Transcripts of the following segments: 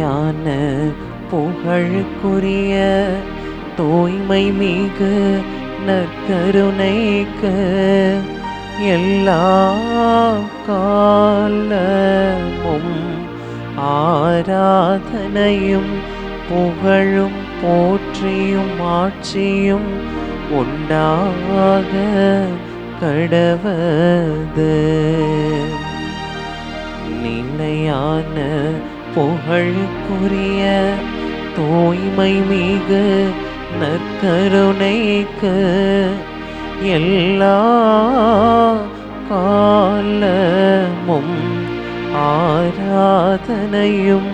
நிலையான புகழுக்குரிய தூய்மை மிகு நற்கருணைக்கு எல்லா காலமும் ஆராதனையும் புகழும் போற்றியும் ஆட்சியும் உண்டாக கடவது. நிலையான புகழுக்குரிய தூய்மை மிகு நற்கருணைக்கு எல்லா காலமும் ஆராதனையும்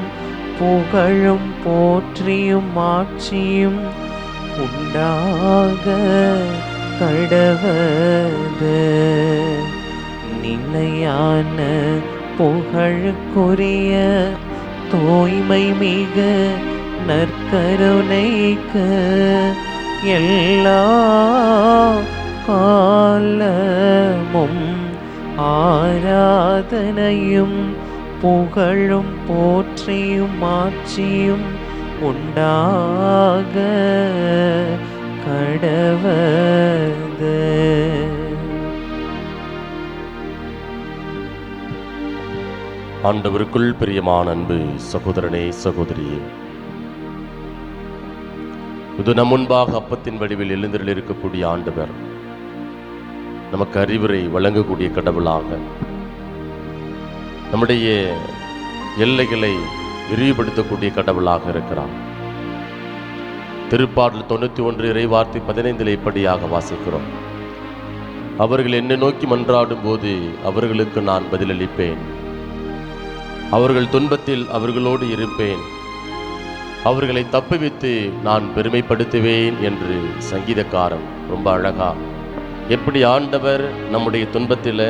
புகழும் போற்றியும் ஆட்சியும் உண்டாக கடவது. நிலையான புகழுக்குரிய தூய்மை மிகு நற்கருணைக்கு எல்லா காலமும் ஆராதனையும் புகழும் போற்றியும் ஆட்சியும் உண்டாக கடவது. ஆண்டவருக்குள் பிரியமான அன்பு சகோதரனே சகோதரியே, இது நம் முன்பாக அப்பத்தின் வடிவில் எழுந்தருள் இருக்கக்கூடிய ஆண்டவர் நமக்கு அறிவுரை வழங்கக்கூடிய கடவுளாக, நம்முடைய எல்லைகளை விரிவுபடுத்தக்கூடிய கடவுளாக இருக்கிறார். திருப்பாடல் 91 இறைவார்த்தை 15 இப்படியாக வாசிக்கிறோம்: அவர்கள் என்னை நோக்கி மன்றாடும் போது அவர்களுக்கு நான் பதிலளிப்பேன், அவர்கள் துன்பத்தில் அவர்களோடு இருப்பேன், அவர்களை தப்புவித்து நான் பெருமைப்படுத்துவேன் என்று சங்கீதக்காரன் ரொம்ப அழகா எப்படி ஆண்டவர் நம்முடைய துன்பத்தில்,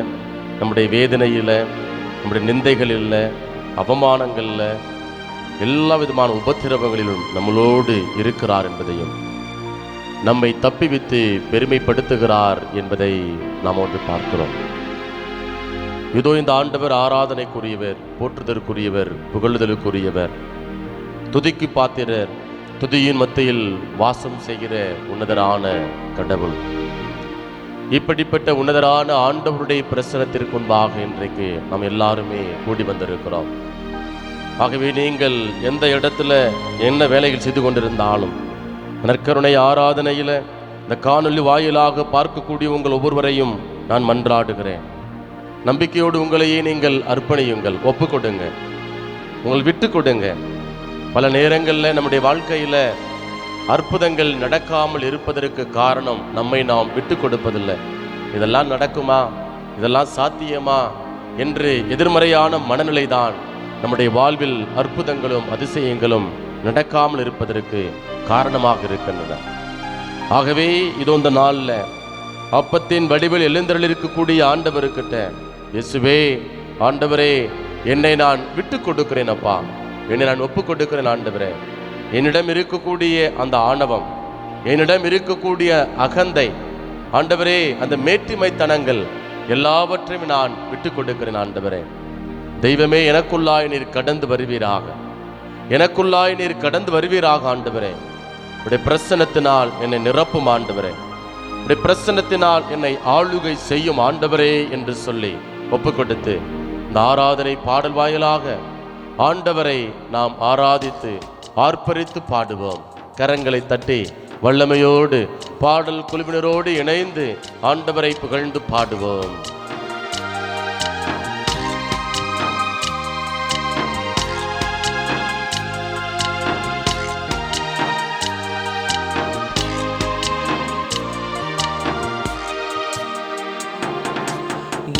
நம்முடைய வேதனையில், நம்முடைய நிந்தைகளில், அவமானங்களில், எல்லா விதமான உபத்திரவங்களிலும் நம்மளோடு இருக்கிறார் என்பதையும், நம்மை தப்பிவித்து பெருமைப்படுத்துகிறார் என்பதை நாம் ஒன்று பார்க்கிறோம். இதோ இந்த ஆண்டவர் ஆராதனைக்குரியவர், போற்றுதற்குரியவர், புகழுதலுக்குரியவர், துதிக்கு பாத்திரர், துதியின் மத்தியில் வாசம் செய்கிற உன்னதரான கடவுள். இப்படிப்பட்ட உன்னதரான ஆண்டவருடைய பிரசனத்திற்கு முன்பாக இன்றைக்கு நாம் எல்லாருமே கூடி வந்திருக்கிறோம். ஆகவே நீங்கள் எந்த இடத்துல என்ன வேலைகள் செய்து கொண்டிருந்தாலும், நற்கருணை ஆராதனையில் இந்த காணொலி வாயிலாக பார்க்கக்கூடிய உங்கள் ஒவ்வொருவரையும் நான் மன்றாடுகிறேன். நம்பிக்கையோடு உங்களையே நீங்கள் அர்ப்பணியுங்கள், ஒப்பு கொடுங்க, உங்கள் விட்டு கொடுங்க. பல நேரங்களில் நம்முடைய வாழ்க்கையில் அற்புதங்கள் நடக்காமல் இருப்பதற்கு காரணம் நம்மை நாம் விட்டு கொடுப்பதில்லை. இதெல்லாம் நடக்குமா, இதெல்லாம் சாத்தியமா என்று எதிர்மறையான மனநிலை தான் நம்முடைய வாழ்வில் அற்புதங்களும் அதிசயங்களும் நடக்காமல் இருப்பதற்கு காரணமாக இருக்கின்றன. ஆகவே இதோ இந்த நாளில் அப்பத்தின் வடிவில் எழுந்தருள் இருக்கக்கூடிய ஆண்டவர்கிட்ட, இயேசுவே, ஆண்டவரே, என்னை நான் விட்டு கொடுக்கிறேன் அப்பா, என்னை நான் ஒப்பு கொடுக்கிறேன் ஆண்டவரே. என்னிடம் இருக்கக்கூடிய அந்த ஆணவம், என்னிடம் இருக்கக்கூடிய அகந்தை, ஆண்டவரே, அந்த மேட்டிமைத்தனங்கள் எல்லாவற்றையும் நான் விட்டு கொடுக்கிறேன் ஆண்டவரே. தெய்வமே, எனக்குள்ளாய் நீர் கடந்து வருவீராக, எனக்குள்ளாய் நீர் கடந்து வருவீராக ஆண்டவரே. உடைய பிரசன்னத்தினால் என்னை நிரப்பும் ஆண்டவரே, உடைய பிரசன்னத்தினால் என்னை ஆளுகை செய்யும் ஆண்டவரே என்று சொல்லி ஒப்பு கொடுத்து இந்த ஆராதனை பாடல் வாயிலாக ஆண்டவரை நாம் ஆராதித்து ஆர்ப்பரித்து பாடுவோம். கரங்களை தட்டி வல்லமையோடு பாடல் குழுவினரோடு இணைந்து ஆண்டவரை புகழ்ந்து பாடுவோம்.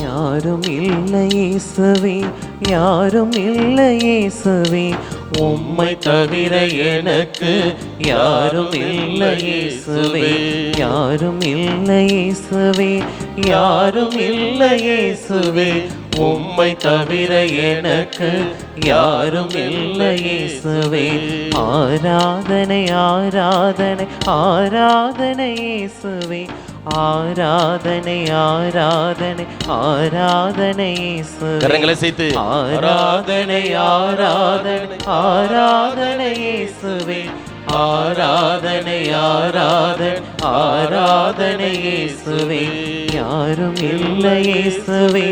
யாரும் இல்லை இயேசுவே, யாரும் இல்லை இயேசுவே, உம்மை தவிர எனக்கு யாரும் இல்லை இயேசுவே, யாரும் இல்லை இயேசுவே, யாரும் இல்லை இயேசுவே, உம்மை தவிர எனக்கு யாரும் இல்லை இயேசுவே. ஆராதனை ஆராதனை ஆராதனை இயேசுவே, ஆராதனை ஆராதனை ஆராதனை இயேசுவே. கரங்களை சேர்த்து ஆராதனை ஆராதனை ஆராதனை இயேசுவே, ஆராதனை ஆராதனை ஆராதனை இயேசுவே. யாரும் இல்லை இயேசுவே,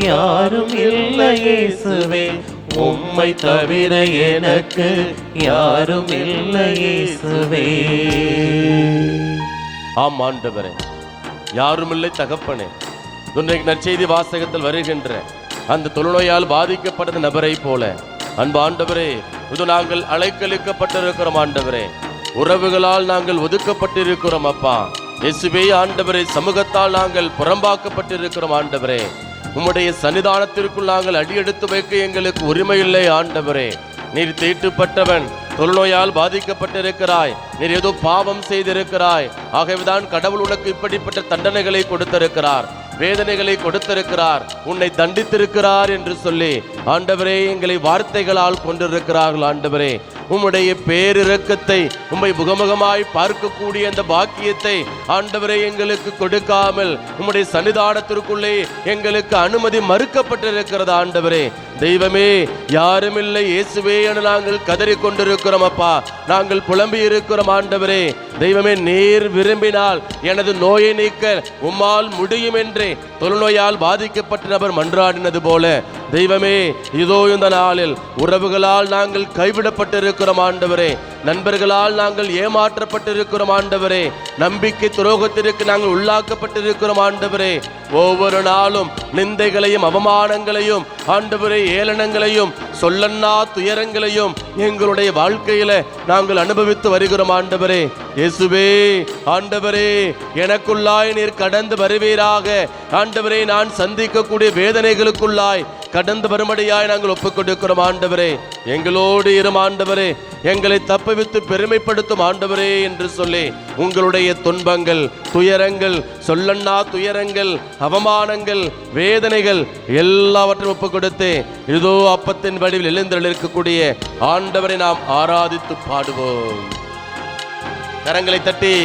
யாரும் இல்லை இயேசுவே, உம்மை தவிர எனக்கு யாரும் இல்லை இயேசுவே. ஆம் ஆண்டவரே, யாருமில்லை தகப்பனே. இன்றைக்கு நற்செய்தி வாசகத்தில் வருகின்ற அந்த தொழுநோயால் பாதிக்கப்பட்ட நபரை போல அன்பு ஆண்டவரே, இது நாங்கள் அலைக்கழிக்கப்பட்டிருக்கிறோம் ஆண்டவரே, உறவுகளால் நாங்கள் ஒதுக்கப்பட்டிருக்கிறோம் அப்பா. இயேசுவே ஆண்டவரே, சமூகத்தால் நாங்கள் புறம்பாக்கப்பட்டிருக்கிறோம் ஆண்டவரே. உம்முடைய சன்னிதானத்திற்குள் நாங்கள் அடியெடுத்து வைக்க எங்களுக்கு உரிமை இல்லை ஆண்டவரே. நீர் தீட்டுப்பட்டவன், தொழுநோயால் பாதிக்கப்பட்டிருக்கிறாய், நீர் ஏதோ பாவம் செய்திருக்கிறாய். ஆகவேதான் கடவுள் உனக்கு இப்படிப்பட்ட தண்டனைகளை கொடுத்திருக்கிறார், வேதனைகளை கொடுத்திருக்கிறார், உன்னை தண்டித்திருக்கிறார் என்று சொல்லி ஆண்டவரே எங்களை வார்த்தைகளால் கொண்டிருக்கிறார்கள் ஆண்டவரே. உம்முடைய பேரிரக்கத்தை, உம்மை முகமுகமாய் பார்க்கக்கூடிய அந்த பாக்கியத்தை ஆண்டவரே எங்களுக்கு கொடுக்காமல் உம்முடைய சன்னிதானத்திற்குள்ளே எங்களுக்கு அனுமதி மறுக்கப்பட்டிருக்கிறது ஆண்டவரே. தெய்வமே, யாருமில்லை இயேசுவே என நாங்கள் கதறி கொண்டிருக்கிறோம் அப்பா, நாங்கள் புலம்பி இருக்கிறோம் ஆண்டவரே. தெய்வமே, நீர் விரும்பினால் எனது நோயை நீக்க உம்மால் முடியும் என்று தொழுநோயால் பாதிக்கப்பட்ட நபர் மன்றாடினது போல தெய்வமே, இதோ இந்த நாளில் உறவுகளால் நாங்கள் கைவிடப்பட்டிருக்கிறோம் ஆண்டவரே, நண்பர்களால் நாங்கள் ஏமாற்றப்பட்டிருக்கிறோம் ஆண்டவரே, நம்பிக்கை துரோகத்திற்கு நாங்கள் உள்ளாக்கப்பட்டிருக்கிறோம் ஆண்டவரே. ஒவ்வொரு நாளும் நிந்தைகளையும் அவமானங்களையும் ஆண்டவரே, ஏளனங்களையும் சொல்லன்னா துயரங்களையும் எங்களுடைய வாழ்க்கையில நாங்கள் அனுபவித்து வருகிறோம் ஆண்டவரே. இயேசுவே ஆண்டவரே, எனக்குள்ளாய் நீர் கடந்து வருவீராக ஆண்டவரே. நான் சந்திக்கக்கூடிய வேதனைகளுக்குள்ளாய் கடந்து வரும்படியாய் நாங்கள் ஒப்புக் கொடுக்கிறோம் ஆண்டவரே. எங்களோடு இரும் ஆண்டவரே, எங்களை தப்புவித்து பெருமைப்படுத்தும் ஆண்டவரே என்று சொல்லி உங்களுடைய துன்பங்கள், துயரங்கள், சொல்லன்னா துயரங்கள், அவமானங்கள், வேதனைகள் எல்லாவற்றையும் ஒப்புக் கொடுத்து இதோ அப்பத்தின் வடிவில் எழுந்தருளிருக்கக்கூடிய ஆண்டவரை நாம் ஆராதித்து பாடுவோம். கரங்களை தட்டி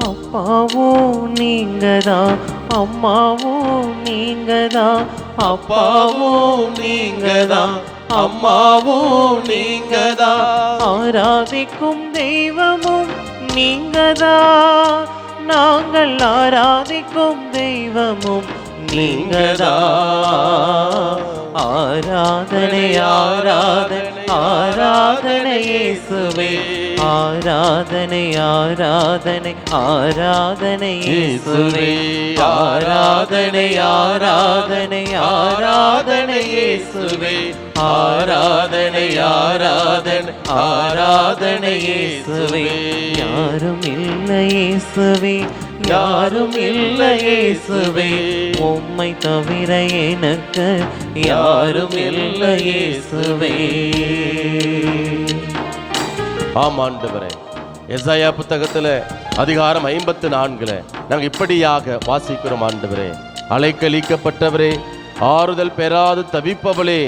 அப்பாவும் நீங்கதான், அம்மாவும் நீங்கதான், அப்பாவும் நீங்கதான், அம்மாவும் நீங்கதான், ஆராதிக்கும் தெய்வமும் நீங்கதான், நாங்கள் ஆராதிக்கும் தெய்வமும் நீங்கதான். ஆராதனை ஆராதனை ஆராதனை இயேசுவே, ஆராதனை ஆராதனை ஆராதனை இயேசுவே, ஆராதனை ஆராதனை ஆராதனை இயேசுவே, ஆராதனை ஆராதனை ஆராதனை இயேசுவே. யாரும் இல்லை இயேசுவே, யாரும் இல்லை இயேசுவே, உம்மை தவிர எனக்கு யாரும் இல்லை இயேசுவே. ஆம் ஆண்டவரே, எசாயா புத்தகத்துல அதிகாரம் 54 நாங்கள் இப்படியாக வாசிக்கிறோம் ஆண்டவரே. அலைக்கழிக்கப்பட்டவரே, ஆறுதல் பெறாது தவிப்பவளே,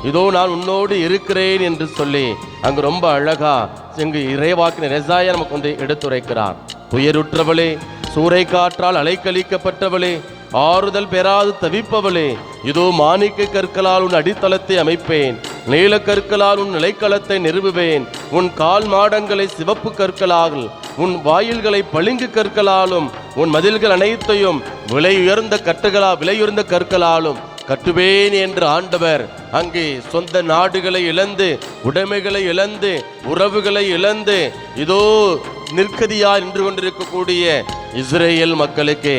இதோ நான் உன்னோடு இருக்கிறேன் என்று சொல்லி அங்கு ரொம்ப அழகா இங்கு இறைவாக்கினர் எசாயா நமக்கு வந்து எடுத்துரைக்கிறார். துயருற்றவளே, சூறை காற்றால் அலைக்கழிக்கப்பட்டவளே, ஆறுதல் பெறாது தவிப்பவளே, இதோ மாணிக்க கற்களால் உன் அடித்தளத்தை அமைப்பேன், நீல கற்களால் உன் நிலைக்களத்தை நிறுவுவேன், உன் கால் மாடங்களை சிவப்பு கற்களால், உன் வாயில்களை பளிங்கு கற்களாலும், உன் மதில்கள் அனைத்தையும் விலையுயர்ந்த கற்களாலும் கட்டுவேன் என்று ஆண்டவர் அங்கே சொந்த நாடுகளை இழந்து, உடைமைகளை இழந்து, உறவுகளை இழந்து இதோ நிற்கதியா நின்று கொண்டிருக்கக்கூடிய இஸ்ரேல் மக்களுக்கு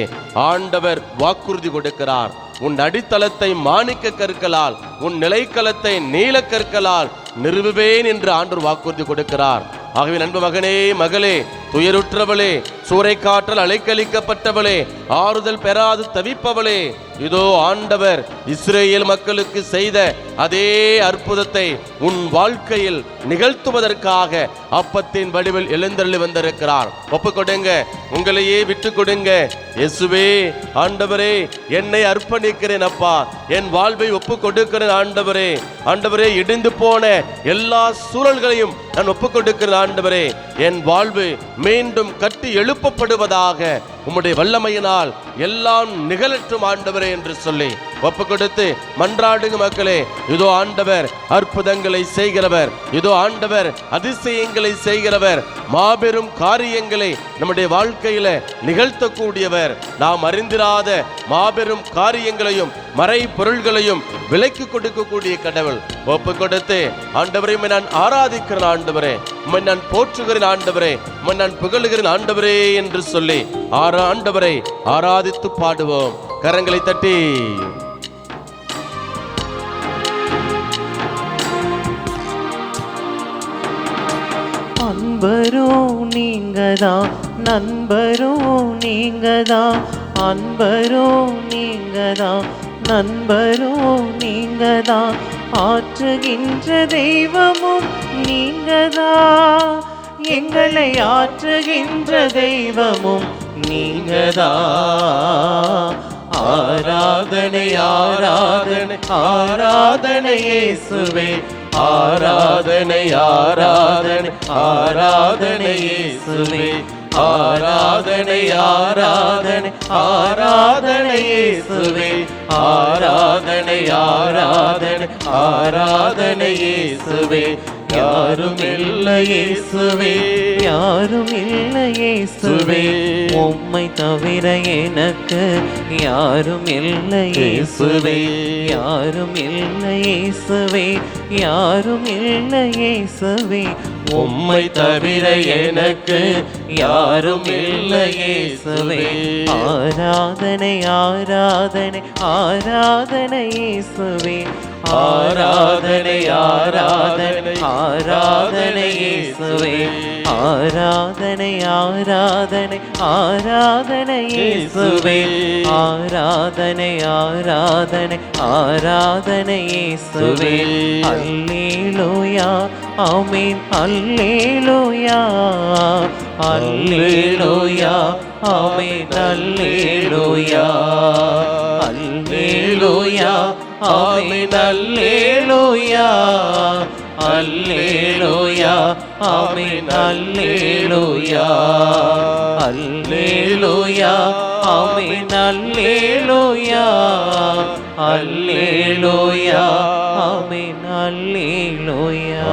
ஆண்டவர் வாக்குறுதி கொடுக்கிறார். உன் அடித்தளத்தை மாணிக்க கற்களால், உன் நிலைக்களத்தை நீல கற்களால் நிறுவுவேன் என்று ஆண்டவர் வாக்குறுதி கொடுக்கிறார். ஆகவே நண்பு மகனே, மகளே, துயருற்றவளே, சூறைக்காற்றல் அலைக்கழிக்கப்பட்டவளே, ஆறுதல் பெறாது தவிப்பவளே, இதோ ஆண்டவர் இஸ்ரேல் மக்களுக்கு செய்த அதே அற்புதத்தை உன் வாழ்க்கையில் நிகழ்த்துவதற்காக அப்பத்தின் வடிவில் எழுந்தருளி வந்திருக்கிறார். ஒப்பு கொடுங்க, உங்களையே விட்டு கொடுங்க. இயேசுவே, ஆண்டவரே, என்னை அர்ப்பணிக்கிறேன் அப்பா, என் வாழ்வை ஒப்பு கொடுக்கிறேன் ஆண்டவரே. ஆண்டவரே, இடிந்து போன எல்லா சூழல்களையும் நான் ஒப்பு கொடுக்கிறேன் ஆண்டவரே. என் வாழ்வு மீண்டும் கட்டி எழுப்பப்படுவதாக உம்முடைய வல்லமையினால் எல்லாம் நிகழற்றும் ஆண்டவரே என்று சொல்லி ஒப்பு கொடுத்து மன்றாடுங்க மக்களே. இதோ ஆண்டவர் அற்புதங்களை செய்கிறவர், இதோ ஆண்டவர் அதிசயங்களை செய்கிறவர், மாபெரும் காரியங்களை நம்முடைய வாழ்க்கையில நிகழ்த்தக்கூடியவர். நாம் அறிந்திராத மாபெரும் காரியங்களையும் மறை பொருள்களையும் விலைக்கு கொடுக்கக்கூடிய கடவுள். ஒப்பு கொடுத்து ஆண்டவரை நான் ஆராதிக்கிறேன் ஆண்டவரே, உம்மை நான் போற்றுகிறேன் ஆண்டவரே, உம்மை நான் புகழுகிறேன் ஆண்டவரே என்று சொல்லி ஆண்டவரை ஆராதித்து பாடுவோம். கரங்களை தட்டி அன்பரும் நீங்கதான், நண்பரும் நீங்கதான், அன்பரும் நீங்கதான், நண்பரும் நீங்கதான், ஆற்றுகின்ற தெய்வமும் நீங்கதான், எங்களை ஆற்றுகின்ற தெய்வமும் நீங்கதான். ஆராதனை ஆராதனை ஆராதனை இயேசுவே, ஆராதனை ஆராதனை ஆராதனை இயேசுவே, ஆராதனை ஆராதனை ஆராதனை இயேசுவே, ஆராதனை ஆராதனை ஆராதனை இயேசுவே. யாரும் இல்லை இயேசுவே, யாரும் இல்லை இயேசுவே, உம்மை தவிர எனக்கு யாரும் இல்லை இயேசுவே, யாரும் இல்லை இயேசுவே, யாரும் இல்லை இயேசுவே, உம்மை தவிர எனக்கு யாரும் இல்லை இயேசுவே. ஆராதனை ஆராதனை ஆராதனை இயேசுவே, ஆராதனை ஆராதனை ஆராதனை இயேசுவே, ஆராதனை ஆராதனை ஆராதனை இயேசுவே, ஆராதனை ஆராதனை ஆராதனை இயேசுவே. அல்லேலூயா, ஆமென், அல்லேலூயா, அல்லேலூயா, ஆமென், அல்லேலூயா, அல்லேலூயா, ஆமென், அல்லேலூயா, அல்லேலூயா, ஆமென், அல்லேலூயா, அல்லேலூயா, ஆமென், அல்லேலூயா, அல்லேலூயா, ஆமென், அல்லேலூயா.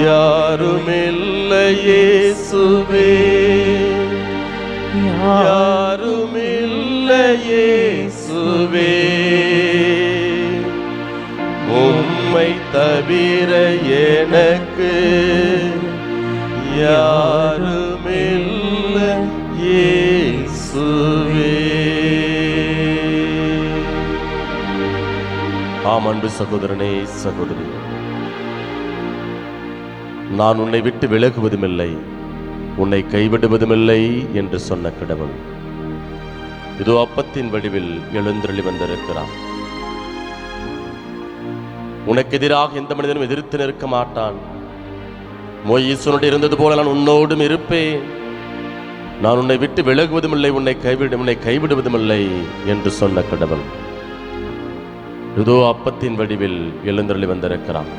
யாருமில்லை இயேசுவே, யாருமில்லை இயேசுவே, உம்மை தவிர எனக்கு யாருமில்லை இயேசுவே. ஆம் அன்பு சகோதரனே, சகோதரி, நான் உன்னை விட்டு விலகுவதுமில்லை, உன்னை கைவிடுவதுமில்லை என்று சொன்ன கடவுள் இதோ அப்பத்தின் வடிவில் எழுந்தருளி வந்திருக்கிறான். உனக்கு எதிராக எந்த மனிதனும் எதிர்த்து நிற்க மாட்டான். மோயிசனோடு இருந்தது போல நான் உன்னோடும் இருப்பேன். நான் உன்னை விட்டு விலகுவதுமில்லை, உன்னை கைவிடுவதுமில்லை என்று சொன்ன கடவுள் இதோ அப்பத்தின் வடிவில் எழுந்தருளி வந்திருக்கிறான்.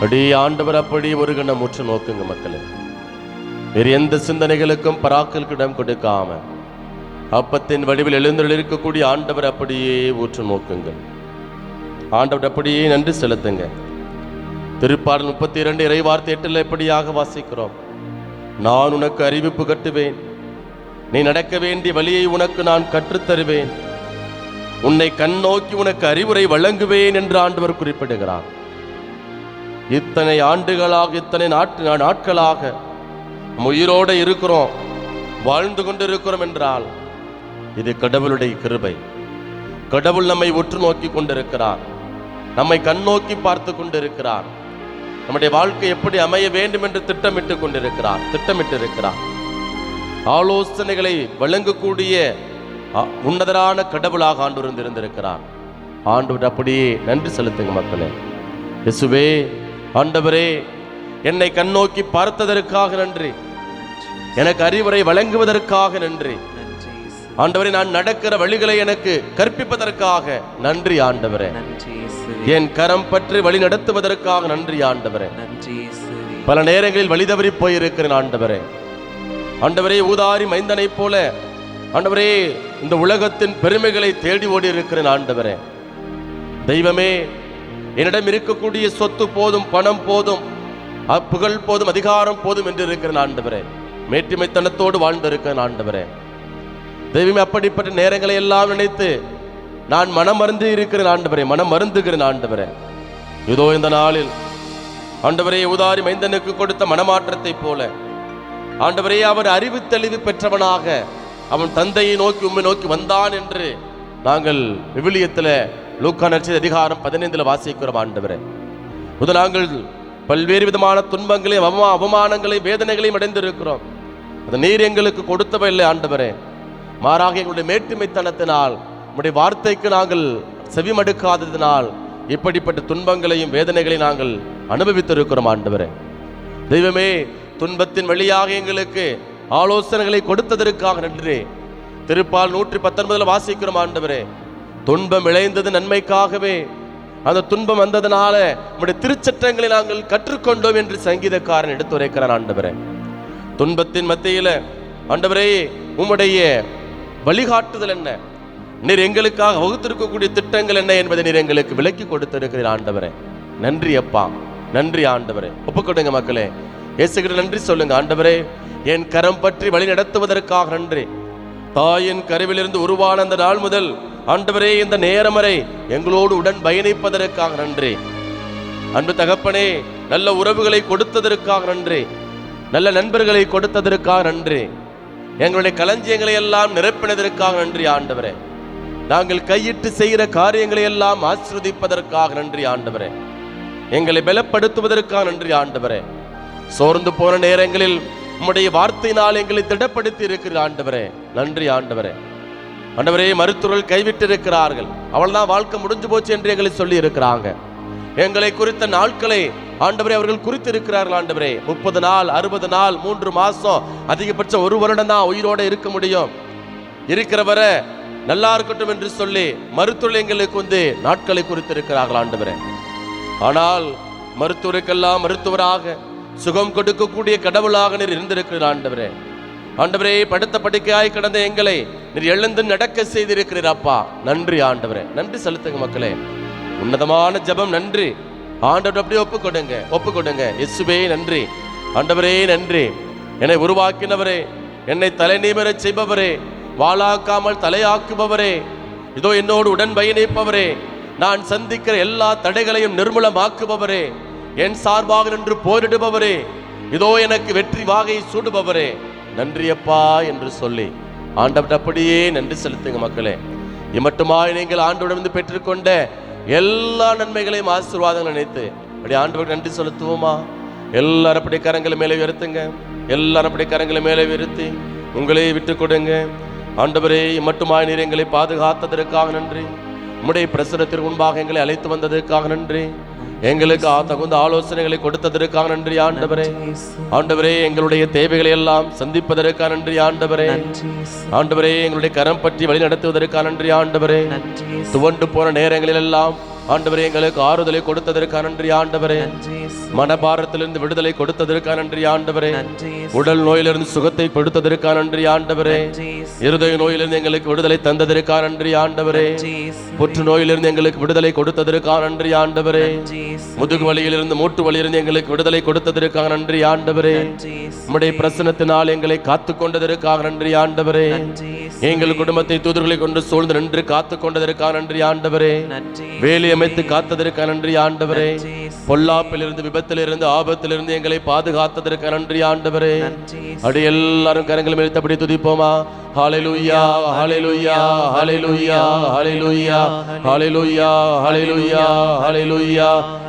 அடி ஆண்டவர் அப்படி ஒரு கணம் முற்று நோக்குங்க மக்களே. வேறு எந்த சிந்தனைகளுக்கும் பராக்களுக்கு இடம் கொடுக்காம அப்பத்தின் வடிவில் எழுந்தருளி இருக்கக்கூடிய ஆண்டவர் அப்படியே ஊற்று நோக்குங்கள். ஆண்டவர் அப்படியே நன்றி செலுத்துங்க. திருப்பாடல் 32 இறைவார்த்தை 8 எப்படியாக வாசிக்கிறோம்? நான் உனக்கு அறிவிப்பு கட்டுவேன், நீ நடக்க வேண்டிய வழியை உனக்கு நான் கற்றுத்தருவேன், உன்னை கண் நோக்கி உனக்கு அறிவுரை வழங்குவேன் என்று ஆண்டவர் குறிப்பிடுகிறார். இத்தனை ஆண்டுகளாக, இத்தனை நாட்களாக உயிரோடு இருக்கிறோம், வாழ்ந்து கொண்டிருக்கிறோம் என்றால் இது கடவுளுடைய கிருபை. கடவுள் நம்மை உற்று நோக்கி கொண்டிருக்கிறார், நம்மை கண் நோக்கி பார்த்து கொண்டிருக்கிறார். நம்முடைய வாழ்க்கை எப்படி அமைய வேண்டும் என்று திட்டமிட்டிருக்கிறார். ஆலோசனைகளை வழங்கக்கூடிய உன்னதரான கடவுளாக ஆண்டவர் இருந்திருக்கிறார். ஆண்டவர் அப்படியே நன்றி செலுத்துங்க மக்களே. இயேசுவே, ஆண்டவரே, என்னை கண்ணோக்கி பார்த்ததற்காக நன்றி. எனக்கு அறிவுரை வழங்குவதற்காக நன்றி. ஆண்டவரே, நான் நடக்கிற வழிகளை எனக்கு கற்பிப்பதற்காக நன்றி ஆண்டவரே. என் கரம் பற்றி வழி நடத்துவதற்காக நன்றி ஆண்டவரே. பல நேரங்களில் வழி தவறி போயிருக்கிறேன் ஆண்டவரே. ஆண்டவரே, ஊதாரி மைந்தனை போல ஆண்டவரே இந்த உலகத்தின் பெருமைகளை தேடி ஓடி இருக்கிறேன் ஆண்டவரே. தெய்வமே, என்னிடம் இருக்கக்கூடிய சொத்து போதும், பணம் போதும், புகழ் போதும், அதிகாரம் போதும் என்று இருக்கிறேன் ஆண்டவரே. மேட்டிமைத்தனத்தோடு வாழ்ந்திருக்கிறேன் ஆண்டவரே. தெய்வமே, அப்படிப்பட்ட நேரங்களை எல்லாம் நினைத்து நான் மனம் மருந்து இருக்கிறேன் ஆண்டவரே, மனம் மருந்துகிறேன் ஆண்டவரே. இதோ இந்த நாளில் ஆண்டவரே, உதாரி மைந்தனுக்கு கொடுத்த மனமாற்றத்தை போல ஆண்டவரே, அவர் அறிவு தெளிவு பெற்றவனாக அவன் தந்தையை நோக்கி உம்மை நோக்கி வந்தான் என்று நாங்கள் விவிலியத்தில் லூக்கா நற்செய்தி அதிகாரம் 15 வாசிக்கிறோம் ஆண்டவரே. நாங்கள் பல்வேறு விதமான துன்பங்களையும் அவமானங்களையும் வேதனைகளையும் அடைந்திருக்கிறோம். அது நீர் எங்களுக்கு கொடுத்தவில்லை ஆண்டவரே. மாறாக எங்களுடைய மேட்டுமைத்தனத்தினால், உம்முடைய வார்த்தைக்கு நாங்கள் செவிமடுக்காததினால் இப்படிப்பட்ட துன்பங்களையும் வேதனைகளையும் நாங்கள் அனுபவித்திருக்கிறோம் ஆண்டவரே. தெய்வமே, துன்பத்தின் வழியாக எங்களுக்கு ஆலோசனைகளை கொடுத்ததற்காக நன்றி. திருப்பால் 119 வாசிக்கிறோம் ஆண்டவரே. துன்பம் விளைந்தது நன்மைக்காகவே, அந்த துன்பம் வந்ததுனால உம்முடைய திருச்சட்டங்களை நாங்கள் கற்றுக்கொண்டோம் என்று சங்கீதக்காரன் எடுத்துரைக்கிறான் ஆண்டவரே. துன்பத்தின் மத்தியில ஆண்டவரே, உம்முடைய வழிகாட்டுதல் என்ன, நீர் எங்களுக்காக வகுத்திருக்கக்கூடிய திட்டங்கள் என்ன என்பதை நீர் எங்களுக்கு விளக்கி கொடுத்திருக்கிறீர் ஆண்டவரே. நன்றி அப்பா, நன்றி ஆண்டவரே. ஒப்புக்கொடுங்க மக்களே, இயேசுகிட்ட நன்றி சொல்லுங்க. ஆண்டவரே, என் கரம் பற்றி வழி நடத்துவதற்காக நன்றி. தாயின் கருவிலிருந்து உருவான அந்த நாள் முதல் ஆண்டவரே, இந்த நேரம் வரை எங்களோடு உடன் பயணிப்பதற்காக நன்றி. அன்பு தகப்பனே, நல்ல உறவுகளை கொடுத்ததற்காக நன்றி. நல்ல நண்பர்களை கொடுத்ததற்காக நன்றி. எங்களுடைய களஞ்சியங்களை எல்லாம் நிரப்பினதற்காக நன்றி ஆண்டவரே. நாங்கள் கையிட்டு செய்கிற காரியங்களை எல்லாம் ஆசீர்வதிப்பதற்காக நன்றி ஆண்டவரே. எங்களை பலப்படுத்துவதற்காக நன்றி ஆண்டவரே. சோர்ந்து போன நேரங்களில் உம்முடைய வார்த்தையினால் எங்களை திடப்படுத்தி இருக்கிற ஆண்டவரே, நன்றி ஆண்டவரே. ஆண்டவரே, மருத்துவர்கள் கைவிட்டு இருக்கிறார்கள், அவள்தான் வாழ்க்கை முடிஞ்சு போச்சு என்று எங்களை சொல்லி இருக்கிறாங்க. எங்களை குறித்த நாட்களை ஆண்டவரே அவர்கள் குறித்து இருக்கிறார்கள் ஆண்டவரே. 30 நாள், 60 நாள், 3 மாசம், அதிகபட்சம் 1 வருடம் தான் உயிரோட இருக்க முடியும். இருக்கிறவரை நல்லா இருக்கட்டும் என்று சொல்லி மருத்துவர்கள் எங்களுக்கு நாட்களை குறித்து இருக்கிறார்கள் ஆண்டவரே. ஆனால் மருத்துவருக்கெல்லாம் மருத்துவராக சுகம் கொடுக்கக்கூடிய கடவுளாக நீர் இருந்திருக்கிறார் ஆண்டவரே. ஆண்டவரே, படுத்த படுக்கையாய் கிடந்த எங்களை நீர் எழுந்து நடக்க செய்திருக்கிறீர் அப்பா, நன்றி ஆண்டவரே. நன்றி செலுத்துங்க மக்களே. உன்னதமான ஜெபம் நன்றி ஆண்டவர். அப்படியே ஒப்புக்கொடுங்க. இயேசுவே நன்றி ஆண்டவரே, நன்றி. என்னை உருவாக்கினவரே, என்னை தலை நிமிர செய்பவரே, வாளாக்காமல் தலையாக்குபவரே, இதோ என்னோடு உடன் பயணிப்பவரே, நான் சந்திக்கிற எல்லா தடைகளையும் நிர்மூலமாக்குபவரே, என் சார்பாக நின்று போரிடுபவரே, இதோ எனக்கு வெற்றி வாகை சூடுபவரே, நன்றியப்பா என்று சொல்லி ஆண்டவர் அப்படியே நன்றி செலுத்துங்க மக்களே. இம்மட்டுமாய் நீங்கள் ஆண்டவரிடமிருந்து பெற்றுக்கொண்ட எல்லா நன்மைகளையும் ஆசீர்வாதங்கள் நினைத்து அப்படி ஆண்டவருக்கு நன்றி செலுத்துவோமா? எல்லாரும் அப்படி கரங்களை மேலே உயர்த்துங்க. எல்லாரும் அப்படி கரங்களை மேலே உயர்த்தி உங்களே விட்டு கொடுங்க. ஆண்டவரே, இம்மட்டுமாய் நீர் எங்களை பாதுகாத்ததற்காக நன்றி. உம்முடைய பிரசுரத்திற்கு முன்பாக எங்களை அழைத்து வந்ததற்காக நன்றி. எங்களுக்கு தகுந்த ஆலோசனைகளை கொடுத்ததற்காக நன்றி ஆண்டவரே. ஆண்டவரே, எங்களுடைய தேவைகளை எல்லாம் சந்திப்பதற்காக நன்றி ஆண்டவரே. ஆண்டவரே, எங்களுடைய கரம் பற்றி வழி நடத்துவதற்காக நன்றி ஆண்டவரே. துவண்டு போன நேரங்களில் எல்லாம் ஆண்டவரே எங்களுக்கு ஆறுதலை கொடுத்ததற்காக நன்றி ஆண்டவரே. மனபாரத்திலிருந்து விடுதலை கொடுத்ததற்காக நன்றி ஆண்டவரே. உடல் நோயிலிருந்து சுகத்தை கொடுத்ததற்காக நன்றி ஆண்டவரே. இருதய நோயிலிருந்து எங்களுக்கு விடுதலை தந்ததற்காக நன்றி ஆண்டவரே. புற்று நோயிலிருந்து எங்களுக்கு விடுதலை கொடுத்ததற்காக நன்றி ஆண்டவரே. முதுகு வலியிலிருந்து மூட்டு வலியிலிருந்து எங்களுக்கு விடுதலை கொடுத்ததற்காக நன்றி ஆண்டவரே. உம்முடைய பிரசன்னத்தினால் எங்களை காத்து கொண்டதற்காக நன்றி ஆண்டவரே. எங்கள் குடும்பத்தை தூதர்களை கொண்டு சூழ்ந்து நின்று காத்து கொண்டதற்காக நன்றி ஆண்டவரே. வேலி அமைத்து காத்ததற்காக நன்றி ஆண்டவரே. பொல்லாப்பிலிருந்து, விபத்திலிருந்து, ஆபத்திலிருந்து எங்களை பாதுகாத்ததற்காக நன்றி ஆண்டவரே. அப்படி எல்லாரும் கரங்களை மேல் அப்படி துதிப்போமா? ஹல்லேலூயா, ஹல்லேலூயா, ஹல்லேலூயா, ஹல்லேலூயா, ஹல்லேலூயா, ஹல்லேலூயா, ஹல்லேலூயா.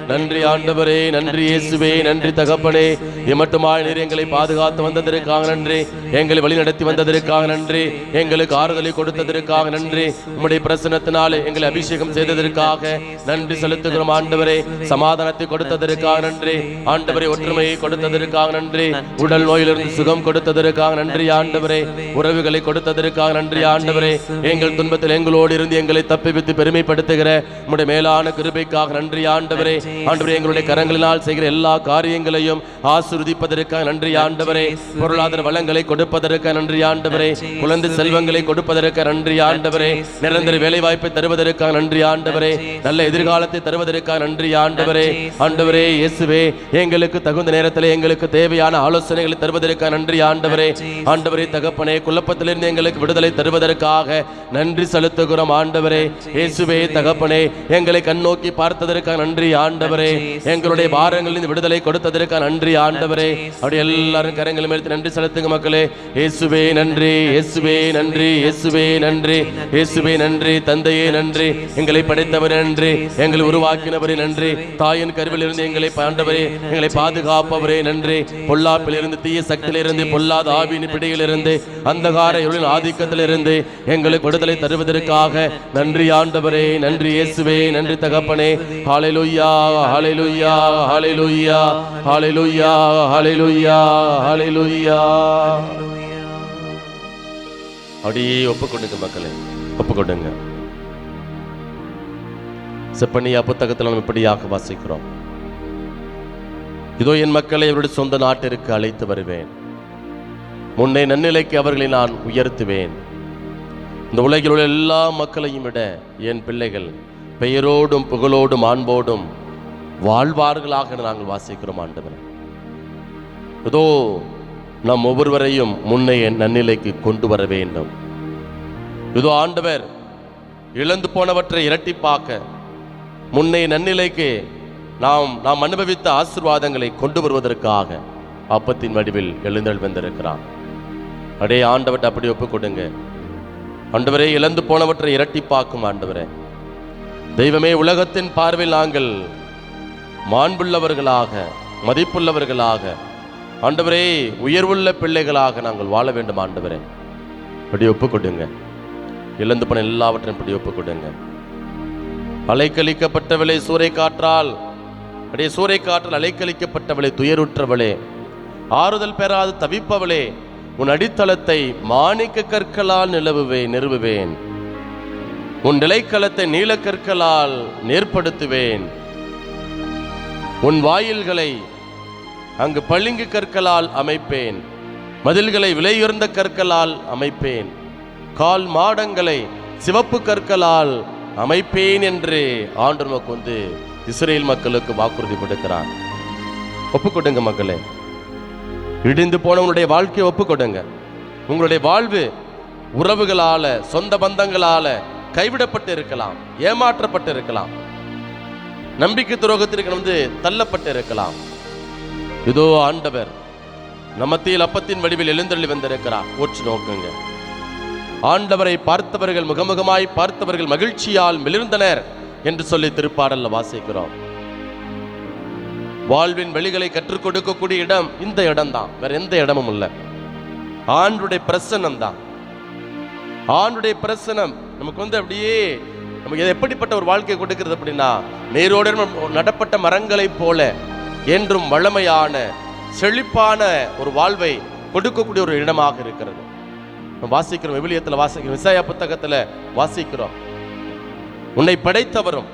நன்றி ஆண்டவரே, நன்றி இயேசுவே, நன்றி தகப்பனே. இம்மட்டுமாய் நீர் எங்களை பாதுகாத்து வந்ததற்காக நன்றி, எங்களை வழி நடத்தி வந்ததற்காக நன்றி, எங்களுக்கு ஆறுதலை கொடுத்ததற்காக நன்றி, உம்முடைய பிரசன்னத்தினாலே எங்களை அபிஷேகம் செய்ததற்காக நன்றி செலுத்துகிறோம் ஆண்டவரே. சமாதானத்தை கொடுத்ததற்காக நன்றி ஆண்டவரே, ஒற்றுமையை கொடுத்ததற்காக நன்றி, உடல் நோயிலிருந்து சுகம் கொடுத்ததற்காக நன்றி ஆண்டவரே, உறவுகளை கொடுத்ததற்காக நன்றி ஆண்டவரே. எங்கள் துன்பத்தில் எங்களோடு இருந்து எங்களை தப்பிவித்து பெருமைப்படுத்துகிற உம்முடைய மேலான கிருபைக்காக நன்றி ஆண்டவரே. ஆண்டவரே, எங்களுடைய கரங்களினால் செய்கிற எல்லா காரியங்களையும் ஆசீர்வதிப்பதற்காக நன்றி ஆண்டவரே. பொருளாதார வளங்களை கொடுப்பதற்காக நன்றி ஆண்டவரே. குழந்தை செல்வங்களை கொடுப்பதற்காக நன்றி ஆண்டவரே. நிரந்தர வேலை வாய்ப்பை தருவதற்காக நன்றி ஆண்டவரே. நல்ல எதிர்காலத்தை தருவதற்காக நன்றி ஆண்டவரே. ஆண்டவரே இயேசுவே, எங்களுக்கு தகுந்த நேரத்தில் எங்களுக்கு தேவையான ஆலோசனைகளை தருவதற்காக நன்றி ஆண்டவரே. ஆண்டவரே தகப்பனே, குழப்பத்திலிருந்து எங்களுக்கு விடுதலை தருவதற்காக நன்றி செலுத்துகிறோம் ஆண்டவரே. இயேசுவே தகப்பனே, எங்களை கண்ணோக்கி பார்த்ததற்காக நன்றி ஆண்டவரே. எங்களுடைய பாரங்களிலிருந்து விடுதலை கொடுத்ததற்காக நன்றி ஆண்டவரே. அப்படி எல்லாரும் கரங்களை மேல் நன்றி செலுத்துங்க மக்களே. இயேசுவே நன்றி, இயேசுவே நன்றி, இயேசுவே நன்றி, இயேசுவே நன்றி. தந்தையே நன்றி, எங்களை படைத்தவர் நன்றி, எங்களை உருவாக்கினவரே நன்றி, தாயின் கருவில் இருந்து எங்களை ஆண்டவரே எங்களை பாதுகாப்பவரே நன்றி, பொல்லாப்பிலிருந்து தீய சக்தியிலிருந்து பொல்லாத ஆவியின் பிடியிலிருந்து அந்தகார இருளின் ஆதிக்கத்திலிருந்து எங்களுக்கு விடுதலை தருவதற்காக நன்றி ஆண்டவரே. நன்றி இயேசுவே, நன்றி தகப்பனே. ஹல்லேலூயா, ஹல்லேலூயா, ஹல்லேலூயா, ஹல்லேலூயா, ஹல்லேலூயா, ஹல்லேலூயா. அப்படியே ஒப்புக்கொடுங்க மக்களே, ஒப்புக்கொடுங்க. செப்பனியா புத்தகத்தில் நாம் இப்படியாக வாசிக்கிறோம். இதோ என் மக்களை அவருடைய சொந்த நாட்டிற்கு அழைத்து வருவேன், முன்னே நன்னிலைக்கு அவர்களை நான் உயர்த்துவேன். இந்த உலகில் உள்ள எல்லா மக்களையும் விட என் பிள்ளைகள் பெயரோடும் புகழோடும் அன்போடும் வாழ்வார்களாக நாங்கள் வாசிக்கிறோம் ஆண்டவரே. இதோ நாம் ஒவ்வொருவரையும் முன்னே என் நன்னிலைக்கு கொண்டு வர வேண்டும். இதோ ஆண்டவர் இழந்து போனவற்றை இரட்டிப்பாக்க முன்னே நன்னிலைக்கு நாம் அனுபவித்த ஆசீர்வாதங்களை கொண்டு வருவதற்காக அப்பத்தின் வடிவில் எழுந்தருள் வந்திருக்கிறான். அடே ஆண்டவர்கிட்ட அப்படி ஒப்பு கொடுங்க. ஆண்டவரே, இழந்து போனவற்றை இரட்டிப்பாக்கும் ஆண்டவரே. தெய்வமே, உலகத்தின் பார்வையில் நாங்கள் மாண்புள்ளவர்களாக மதிப்புள்ளவர்களாக ஆண்டவரே உயர்வுள்ள பிள்ளைகளாக நாங்கள் வாழ வேண்டும் ஆண்டவரே. அப்படி ஒப்பு கொடுங்க. இழந்து போன எல்லாவற்றையும் இப்படி ஒப்பு கொடுங்க. அலைக்கழிக்கப்பட்டவளே சூறை காற்றால், அப்படியே சூறை காற்றால் அலைக்கழிக்கப்பட்டவளே, துயருற்றவளே, ஆறுதல் பெறாது தவிப்பவளே, உன் அடித்தளத்தை மாணிக்க கற்களால் நிறுவுவேன், உன் நிலைக்களத்தை நீலக்கற்களால் நேர்படுத்துவேன், உன் வாயில்களை அங்கு பளிங்கு கற்களால் அமைப்பேன், மதில்களை விலையுயர்ந்த கற்களால் அமைப்பேன், கால் மாடங்களை சிவப்பு கற்களால் அமைப்பேன் என்று ஆண்டவர் நமக்கு இஸ்ரேல் மக்களுக்கு வாக்குறுதி கொடுக்கிறார். ஒப்புக்கொடுங்க மக்களே. இடிந்து போனவங்களுடைய வாழ்க்கையை ஒப்புக்கொடுங்க. உங்களுடைய வாழ்வு உறவுகளால சொந்த பந்தங்களால கைவிடப்பட்டு இருக்கலாம், ஏமாற்றப்பட்டு இருக்கலாம், நம்பிக்கை துரோகத்திற்கு தள்ளப்பட்டு இருக்கலாம். இதோ ஆண்டவர் நம் மத்தியில் அப்பத்தின் வடிவில் எழுந்தருளி வந்திருக்கிறார். ஓற்று நோக்குங்க. ஆண்டவரை பார்த்தவர்கள் முகமுகமாய் பார்த்தவர்கள் மகிழ்ச்சியால் மிளிர்ந்தனர் என்று சொல்லி திருப்பாடல்ல வாசிக்கிறோம். வாழ்வின் வழிகளை கற்றுக் கொடுக்கக்கூடிய இடம் இந்த இடம் தான், வேற எந்த இடமும் இல்லை. ஆண்டுடைய பிரசன்னம் தான். ஆண்டுடைய பிரசனம் நமக்கு அப்படியே நமக்கு எப்படிப்பட்ட ஒரு வாழ்க்கை கொடுக்கிறது அப்படின்னா, நேரோடு நடப்பட்ட மரங்களைப் போல என்றும் வளமையான செழிப்பான ஒரு வாழ்வை கொடுக்கக்கூடிய ஒரு இடமாக இருக்கிறது. வாசிக்கிறோம், விவிலியத்தில் வாசிக்கிறோம், இசாயா புத்தகத்தில் வாசிக்கிறோம். உன்னை படைத்தவரும்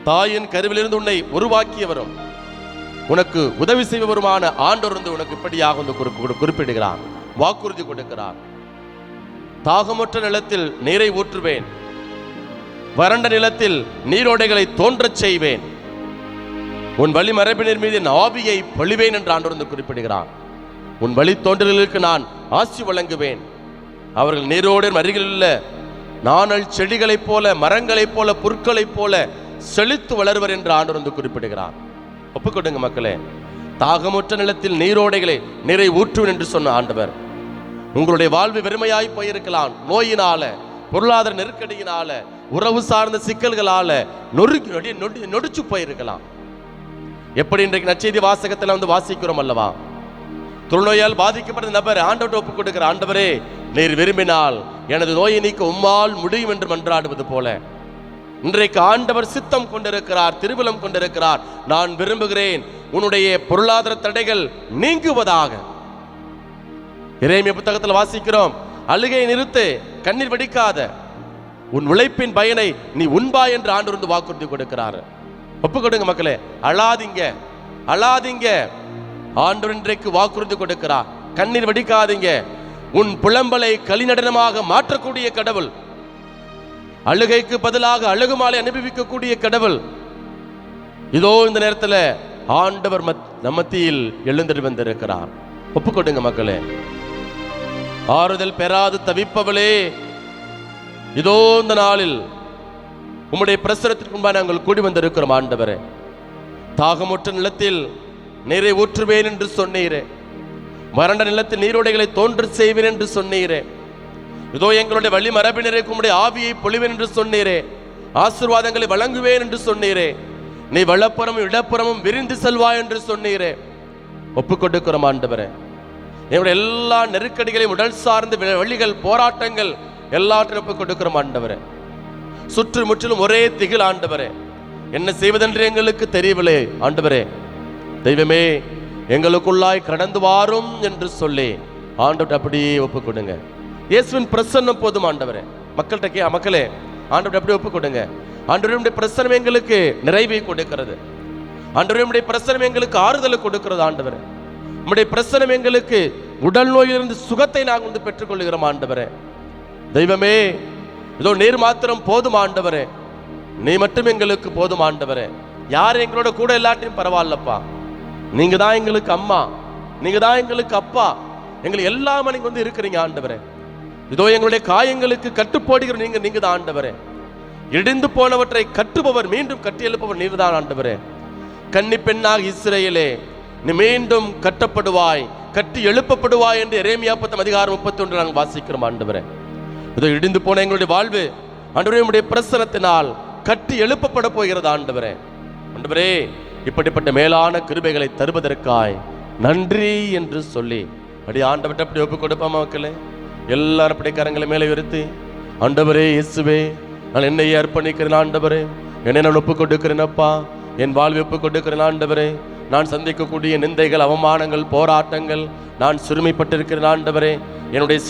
தாயின் கருவிலிருந்து உன்னை உருவாக்கியவரும் உனக்கு உதவி செய்பவருமான ஆண்டவர் உனக்கு இப்படியாக குறிப்பிடுகிறார், வாக்குறுதி கொடுக்கிறார். தாகமுற்ற நிலத்தில் நீரை ஊற்றுவேன், வறண்ட நிலத்தில் நீரோடைகளை தோன்றச் செய்வேன், உன் வழி மரபினர் மீது என் ஆவியை பொழிவேன் என்று ஆண்டவர் குறிப்பிடுகிறார். உன் வழி தோன்றல்களுக்கு நான் ஆசி வழங்குவேன், அவர்கள் நீரோடு அருகில் உள்ள நாணல் செடிகளைப் போல மரங்களைப் போல புற்களைப் போல செழித்து வளர்வர் என்று ஆண்டவர் குறிப்பிடுகிறார். ஒப்புக்கொடுங்க மக்களே. தாகமுற்ற நிலத்தில் நீரோடைகளை நீரை ஊற்றுவேன் என்று சொன்ன ஆண்டவர் உங்களுடைய வாழ்வு வெறுமையாய் போயிருக்கலாம். நோயினால, பொருளாதார நெருக்கடியினால, உறவு சார்ந்த சிக்கல்களால நொடிச்சு போயிருக்கலாம். எப்படி இன்றைக்கு நற்செய்தி வாசகத்துல வாசிக்கிறோம் அல்லவா, தொழுநோயால் பாதிக்கப்பட்ட நபர் ஆண்டவர்கிட்ட ஒப்புக் கொடுக்கிற, ஆண்டவரே நீர் விரும்பினால் எனது நோயை நீக்க உம்மால் முடியும் என்று மன்றாடுவது போல இன்றைக்கு ஆண்டவர் சித்தம் கொண்டிருக்கிறார், திருவிழம் கொண்டிருக்கிறார். நான் விரும்புகிறேன் உன்னுடைய பொருளாதார தடைகள் நீங்குவதாக. எரேமியா புத்தகத்தில் வாசிக்கிறோம், அழுகை நிறுத்து, கண்ணீர் வடிக்காத, உன் உழைப்பின் பயனை நீ உண்பா என்று ஆண்டவர் வாக்குறுதி கொடுக்கிறார். ஒப்புக் கொடுங்க மக்களே, அழாதீங்க அழாதீங்க. ஆண்டவர் இன்றைக்கு வாக்குறுதி கொடுக்கிறார், கண்ணீர் வடிக்காதீங்க. உன் புலம்பலை களிநடனமாக மாற்றக்கூடிய கடவுள், அழுகைக்கு பதிலாக அழுகுமாலை அனுபவிக்கக்கூடிய கடவுள். இதோ இந்த நேரத்தில் ஆண்டவர் நம்மத்தியில் எழுந்து வந்திருக்கிறார். ஒப்புக் கொடுங்க மக்களே. ஆறுதல் பெறாது தவிப்பவளே, இதோ இந்த நாளில் உம்முடைய பிரசனத்திற்கு முன்பாக நாங்கள் கூடி வந்திருக்கிறோம். ஆண்டவரே, தாகமுற்ற நிலத்தில் நீரை ஊற்றுவேன் என்று சொன்னீரே, வறண்ட நிலத்தில் நீரோடைகளை தோன்று செய்வேன் என்று சொன்னீரே, இதோ எங்களுடைய வழி மரபினருக்கு உம்முடைய ஆவியை பொழிவேன் என்று சொன்னீரே, ஆசீர்வாதங்களை வழங்குவேன் என்று சொன்னீரே, நீ வலப்புறமும் இடப்புறமும் விரிந்து செல்வாய் என்று சொன்னீரே. ஒப்புக் கொடுக்கிறோம் ஆண்டவரே. என்னுடைய எல்லா நெருக்கடிகளையும், உடல் சார்ந்த வழிகள், போராட்டங்கள் எல்லாற்றையும் ஒப்புக் கொடுக்கிறோம் ஆண்டவரே. சுற்று முற்றிலும் ஒரே திகில் ஆண்டவரே, என்ன செய்வதென்று எங்களுக்கு தெரியவில்லை ஆண்டவரே. தெய்வமே, எங்களுக்குள்ளாய் கடந்து வாரும் என்று சொல்லி ஆண்டவர்கிட்ட அப்படியே ஒப்புக் கொடுங்க. இயேசுவின் பிரசன்னம் போதும் ஆண்டவரே. மக்களே, ஆண்டவர்கிட்ட அப்படியே ஒப்புக் கொடுங்க. ஆண்டவருடைய பிரசன்னம் எங்களுக்கு நிறைவை கொடுக்கிறது. ஆண்டவருடைய பிரசன்னம் எங்களுக்கு ஆறுதலை கொடுக்கிறது. ஆண்டவரே, உம்முடைய பிரசன்னம் எங்களுக்கு உடல் நோயிலிருந்து சுகத்தை நாங்கள் பெற்றுக்கொள்கிறோம் ஆண்டவரே. தெய்வமே, இதோ நீர் மாத்திரம் போதும் ஆண்டவரே. நீ மட்டும் எங்களுக்கு போதும் ஆண்டவரே. யார் எங்களோட கூட எல்லாத்தையும் பரவாயில்லப்பா, நீங்க தான் எங்களுக்கு அம்மா, நீங்க தான் எங்களுக்கு அப்பா, எங்களுக்கு எல்லாமே நீங்க இருக்கிறீங்க ஆண்டவரே. இதோ எங்களுடைய காயங்களுக்கு கட்டுப்போடுகிற நீங்க தான் ஆண்டவரே. இடிந்து போனவற்றை கட்டுபவர், மீண்டும் கட்டி எழுப்பவர் நீர் தான் ஆண்டவரே. கன்னி பெண்ணாக இஸ்ரவேலே, நீ மீண்டும் கட்டப்படுவாய், கட்டி எழுப்பப்படுவாய் என்று எரேமியா 10:31 நாங்கள் வாசிக்கிறோம் ஆண்டவரே. இதோ இடிந்து போன எங்களுடைய வாழ்வு ஆண்டவரே உம்முடைய பிரசன்னத்தினால் கட்டி எழுப்பப்பட போகிறது ஆண்டவரே. ஆண்டவரே, இப்படிப்பட்ட மேலான கிருபைகளை தருவதற்காய் நன்றி என்று சொல்லி ஆண்டவர்கிட்ட அப்படி ஒப்புக் கொடுப்பாம மக்களே. எல்லாரும் அப்படி கரங்களை மேலே உயர்த்தி, ஆண்டவரே இயேசுவே, நான் என்னையே அர்ப்பணிக்கிறேன் ஆண்டவரே, என்னை நான் ஒப்புக் கொடுக்கிறேன் அப்பா, என் வாழ்வை ஒப்புக் கொடுக்கிறேன் ஆண்டவரே. நான் சந்திக்கக்கூடிய நிந்தைகள், அவமானங்கள், போராட்டங்கள், நான் சிறுமைப்பட்டிருக்கிறேன் ஆண்டவரே.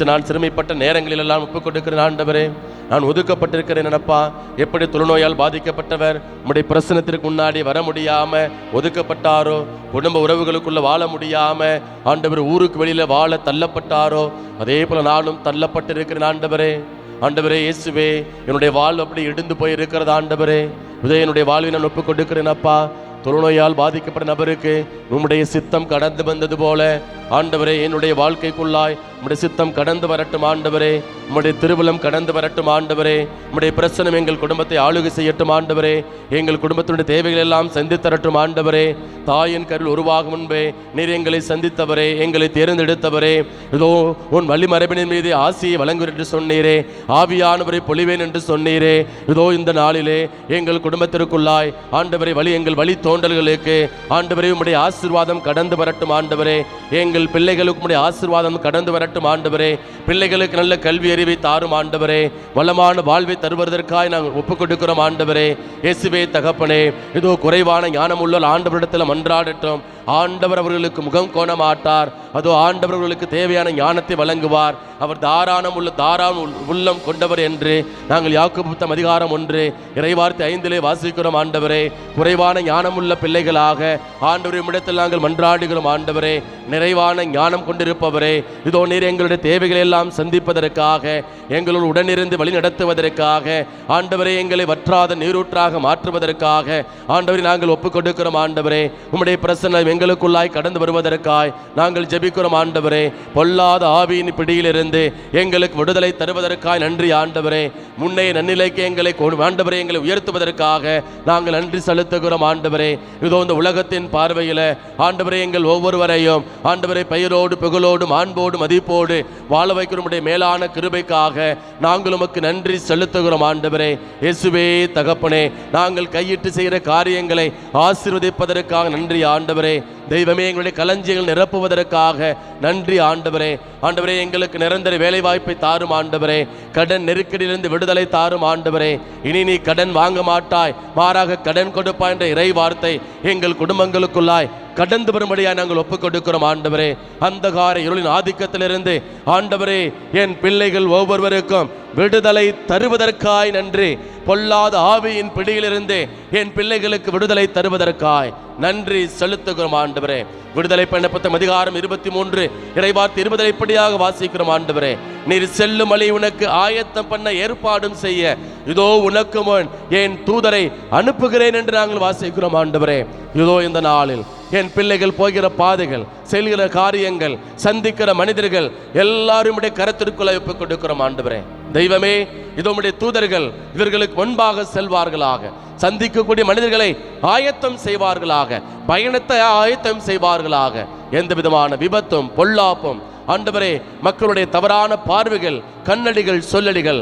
நான் சிறுமைப்பட்ட நேரங்களில் எல்லாம் ஒப்புக் கொடுக்கிறேன் ஆண்டவரே. நான் ஒதுக்கப்பட்டிருக்கிறேன் அப்பா. எப்படி தொழுநோயால் பாதிக்கப்பட்டவர் உம்முடைய பிரசனத்திற்கு முன்னாடி வர முடியாம ஒதுக்கப்பட்டாரோ, குடும்ப உறவுகளுக்குள்ள வாழ முடியாம ஆண்டவர் ஊருக்கு வெளியில வாழ தள்ளப்பட்டாரோ, அதே போல நானும் தள்ளப்பட்டிருக்கிறேன் ஆண்டவரே. ஆண்டவரே இயேசுவே, என்னுடைய வாழ்வு அப்படி இடிந்து போய் இருக்கிறது ஆண்டவரே. இதே என்னுடைய வாழ்வை நான் ஒப்புக் கொடுக்கிறேன் அப்பா. தொழுநோயால் பாதிக்கப்பட்ட நபருக்கு உம்முடைய சித்தம் கடந்து வந்தது போல ஆண்டவரே, என்னுடைய வாழ்க்கைக்குள்ளாய் உம்முடைய சித்தம் கடந்து வரட்டும் ஆண்டவரே. உம்முடைய திருவுளம் கடந்து வரட்டும் ஆண்டவரே. உம்முடைய பிரசனம் எங்கள் குடும்பத்தை ஆளுகை செய்யட்டும் ஆண்டவரே. எங்கள் குடும்பத்தினுடைய தேவைகள் எல்லாம் சந்தித்தரட்டும் ஆண்டவரே. தாயின் கருள் உருவாகும் முன்பே நீர் எங்களை சந்தித்தவரே, எங்களை தேர்ந்தெடுத்தவரே. இதோ உன் வழிமரபினின் மீது ஆசியை வழங்குவேன் என்று சொன்னீரே, ஆவியானவரை பொழிவேன் என்று சொன்னீரே. இதோ இந்த நாளிலே எங்கள் குடும்பத்திற்குள்ளாய் ஆண்டவரை எங்கள் வழி தோண்டல்களுக்கு ஆண்டவரே உம்முடைய ஆசீர்வாதம் கடந்து வரட்டும் ஆண்டவரே. எங்கள் பிள்ளைகளுக்கு உம்முடைய ஆசீர்வாதம் கடந்து வரட்டும் ஆண்டவரே. பிள்ளைகளுக்கு நல்ல கல்வி அறிவை தாரும் ஆண்டவரே. வளமான வாழ்வை தருவதற்காய் நாங்கள் ஒப்புக் கொடுக்கிறோம் ஆண்டவரே. இயேசுவே தகப்பனே, இதோ குறைவான ஞானம் உள்ள ஆண்டவரிடத்தில் மன்றாடட்டும். ஆண்டவர் அவர்களுக்கு முகம் கோண மாட்டார். அதோ ஆண்டவர் அவர்களுக்கு தேவையான ஞானத்தை வழங்குவார். அவர் தாராளம் உள்ளம் கொண்டவர் என்று நாங்கள் யாக்கோபு 1 இறைவார்த்தை 5 வாசிக்கிறோம் ஆண்டவரே. குறைவான ஞானம் உள்ள பிள்ளைகளாக ஆண்டவரை உம்மிடத்தில் நாங்கள் மன்றாடுகிறோம் ஆண்டவரே. நிறைவான ஞானம் கொண்டிருப்பவரே, இதோ நீர் எங்களுடைய தேவைகளை எல்லாம் சந்திப்பதற்காக, எங்களோடு உடனிருந்து வழி நடத்துவதற்காக ஆண்டவரே, எங்களை வற்றாத நீரூற்றாக மாற்றுவதற்காக ஆண்டவரை நாங்கள் ஒப்புக் கொடுக்கிறோம் ஆண்டவரே. உம்முடைய பிரசன்னம் எங்களுக்குள்ளாய் கடந்து வருவதற்காய் நாங்கள் ஜெபிக்கிறோம் ஆண்டவரே. பொல்லாத ஆவியின் பிடியிலிருந்து எங்களுக்கு விடுதலை தருவதற்காய் நன்றி ஆண்டவரே. முன்னே நன்னிலைக்கு எங்களை ஆண்டவரே எங்களை உயர்த்துவதற்காக நாங்கள் நன்றி செலுத்துகிறோம் ஆண்டவரே. இதோ இந்த உலகத்தின் பார்வையில் ஆண்டவரே எங்கள் ஒவ்வொருவரையும் ஆண்டவரே ஆண்டவரை பெயரோடு புகழோடு மாண்போடு மதிப்போடு வாழ வைக்கிறோமுடைய மேலான கிருபைக்காக நாங்கள் உமக்கு நன்றி செலுத்துகிறோம் ஆண்டவரே. இயேசுவே தகப்பனே, நாங்கள் கையிட்டு செய்கிற காரியங்களை ஆசீர்வதிப்பதற்காக நன்றி ஆண்டவரே. தெய்வமே, எங்களுடைய களஞ்சியங்கள் நிரப்புவதற்காக நன்றி ஆண்டவரே. ஆண்டவரே, எங்களுக்கு நிரந்தர வேலை வாய்ப்பை தாரும் ஆண்டவரே. கடன் நெருக்கடியிலிருந்து விடுதலை தாரும் ஆண்டவரே. இனி நீ கடன் வாங்க மாட்டாய், மாறாக கடன் கொடுப்பாய் என்ற இறை வார்த்தை எங்கள் குடும்பங்களுக்குள்ளாய் கடந்து வரும்படியாக நாங்கள் ஒப்புக் கொடுக்கிறோம் ஆண்டவரே. அந்தகார இருளின் ஆதிக்கத்திலிருந்து ஆண்டவரே, என் பிள்ளைகள் ஒவ்வொருவருக்கும் விடுதலை தருவதற்காய் நன்றி. பொல்லாத ஆவியின் பிடியிலிருந்து என் பிள்ளைகளுக்கு விடுதலை தருவதற்காய் நன்றி செலுத்துகிறோம் ஆண்டவரே. விடுதலை பண்ண புத்தகம் அதிகாரம் 23 இறைவார்த்தை 20 இப்படியாக வாசிக்கிறோம் ஆண்டவரே. நீர் செல்லும் வழி உனக்கு ஆயத்தம் பண்ண ஏற்பாடும் செய்ய இதோ உனக்கு முன் என் தூதரை அனுப்புகிறேன் என்று நாங்கள் வாசிக்கிறோம் ஆண்டவரே. இதோ இந்த நாளில் என் பிள்ளைகள் போகிற பாதைகள், செல்கிற காரியங்கள், சந்திக்கிற மனிதர்கள் எல்லாரும் கரத்திற்குள்ள ஒப்புக் கொடுக்கிறோம் ஆண்டவரே. தெய்வமே, இதோ உம்முடைய தூதர்கள் இவர்களுக்கு முன்பாக செல்வார்களாக, சந்திக்கக்கூடிய மனிதர்களை ஆயத்தம் செய்வார்களாக, பயணத்தை ஆயத்தம் செய்வார்களாக. எந்த விதமான விபத்தும் பொல்லாப்பும் ஆண்டவரே, மக்களுடைய தவறான பார்வைகள், கண்ணடிகள், சொல்லடிகள்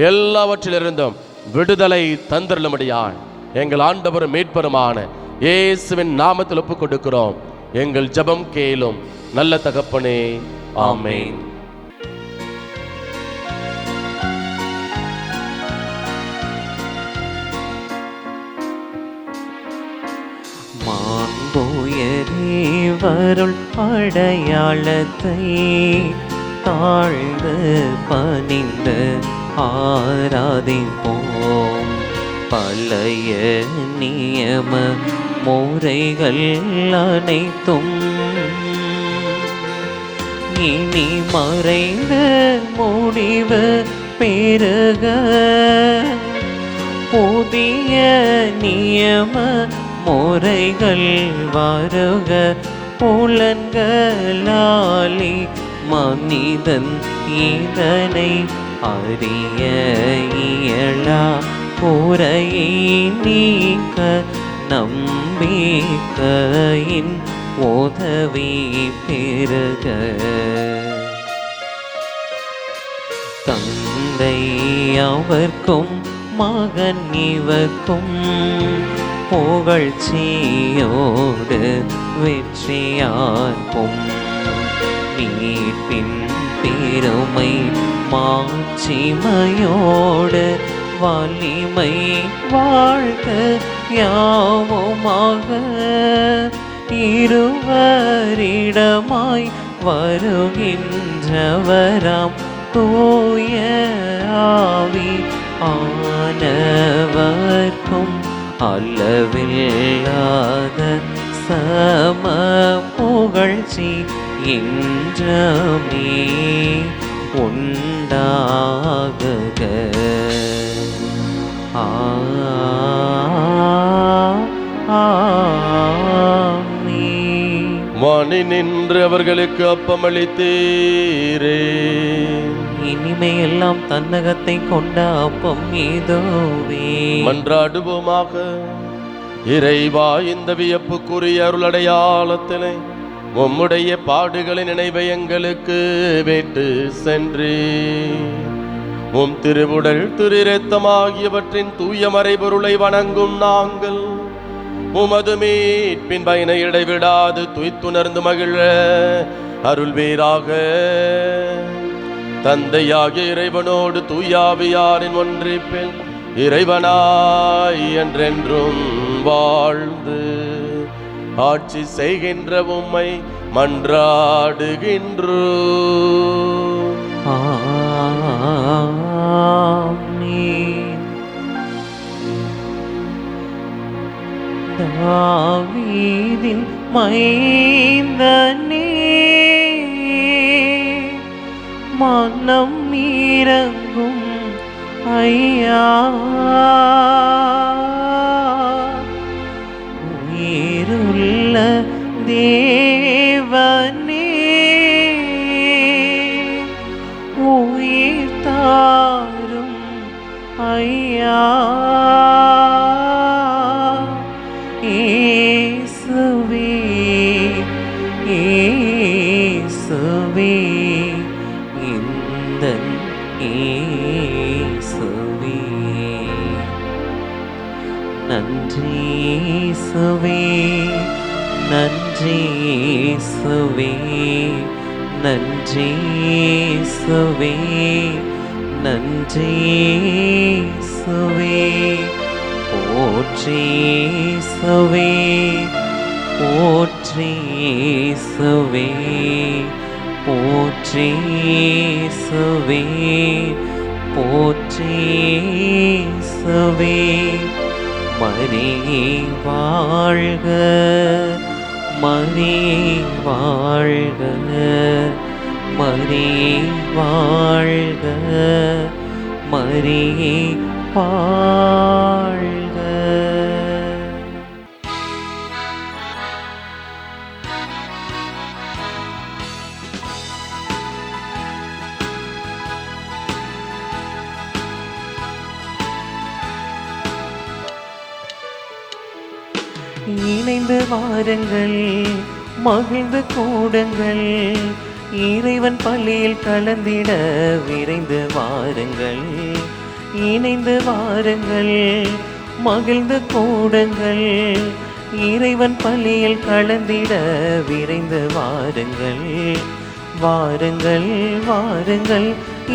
எல்லாவற்றிலிருந்தும் விடுதலை தந்திரலும்படியாய் எங்கள் ஆண்டவரும் மீட்பருமான இயேசுவின் நாமத்தில் ஒப்புக் கொடுக்கிறோம். எங்கள் ஜெபம் கேளும் நல்ல தகப்பனே, ஆமென். மாண்புயரேவருள் அடையாளத்தை தாழ்ந்து பணிந்து ஆராதிப்போம். பழைய நியம முறைகள் அனைத்தும் இனி மறைந்து முடிவு பெருக புதிய நியம முறைகள் வருக. புலன்களாலி மனிதன் இதனை அறிய இயலா குறையை நீக்க நம்பிக்கையின் உதவி பெருக. தந்தை அவர்க்கும் மகன் இவர்க்கும் புகழ்ச்சியோடு வெற்றியார்க்கும் மீட்பின் பெருமை மாட்சிமையோடு வலிமை வாழ்க யாவுமாக. இருவரிடமாய் வருகின்றவராம் தூய ஆவி ஆனவர்க்கும் அளவில்லாத சம புகழ்ச்சி என்றுமே உண்டாகுக. வானி நின்று அவர்களுக்கு அப்பமளித்தீரே. இனிமையெல்லாம் தன்னகத்தை கொண்ட அப்பம் இதுவே. மன்றாடுவோமாக. இறைவா, இந்த வியப்புக்குரிய அருளடையாளத்திலே உம்முடைய பாடுகளின் நினைவை எங்களுக்கு வேட்டு சென்று உம் திருவுடல் திருரத்தமாகியவற்றின் தூய மறைபொருளை வணங்கும் நாங்கள் உமது மீட்பின் பயனை இடைவிடாது துய்த்துணர்ந்து மகிழ அருள்வீராக. தந்தையாகிய இறைவனோடு தூயாவியாரின் ஒன்றிப்பில் இறைவனாய் என்றென்றும் வாழ்ந்து ஆட்சி செய்கின்ற உம்மை மன்றாடுகின்றோம். ஆமென். தாவீதின் மைந்தனே, மனம் இறங்கும் ஐயா. உயிருள்ள தேவனே, உயிர் தாரும் ஐயா. இயேசுவே, இயேசுவே. நன்றி இயேசுவே, நன்றி இயேசுவே, நன்றி இயேசுவே, நன்றி இயேசுவே. போற்றி இயேசுவே, போற்றி இயேசுவே, போற்றி இயேசுவே, போற்றி இயேசுவே. மரியே வாழ்க, மரியே வாழ்க, மரியே வாழ்க, மரியே வாழ்க. இணைந்து வாருங்கள், மகிழ்ந்து கூடுங்கள், இறைவன் பள்ளியில் கலந்திட விரைந்து வாருங்கள். இணைந்து வாருங்கள், மகிழ்ந்து கூடுங்கள், இறைவன் பள்ளியில் கலந்திட விரைந்து வாருங்கள். வாருங்கள் வாருங்கள்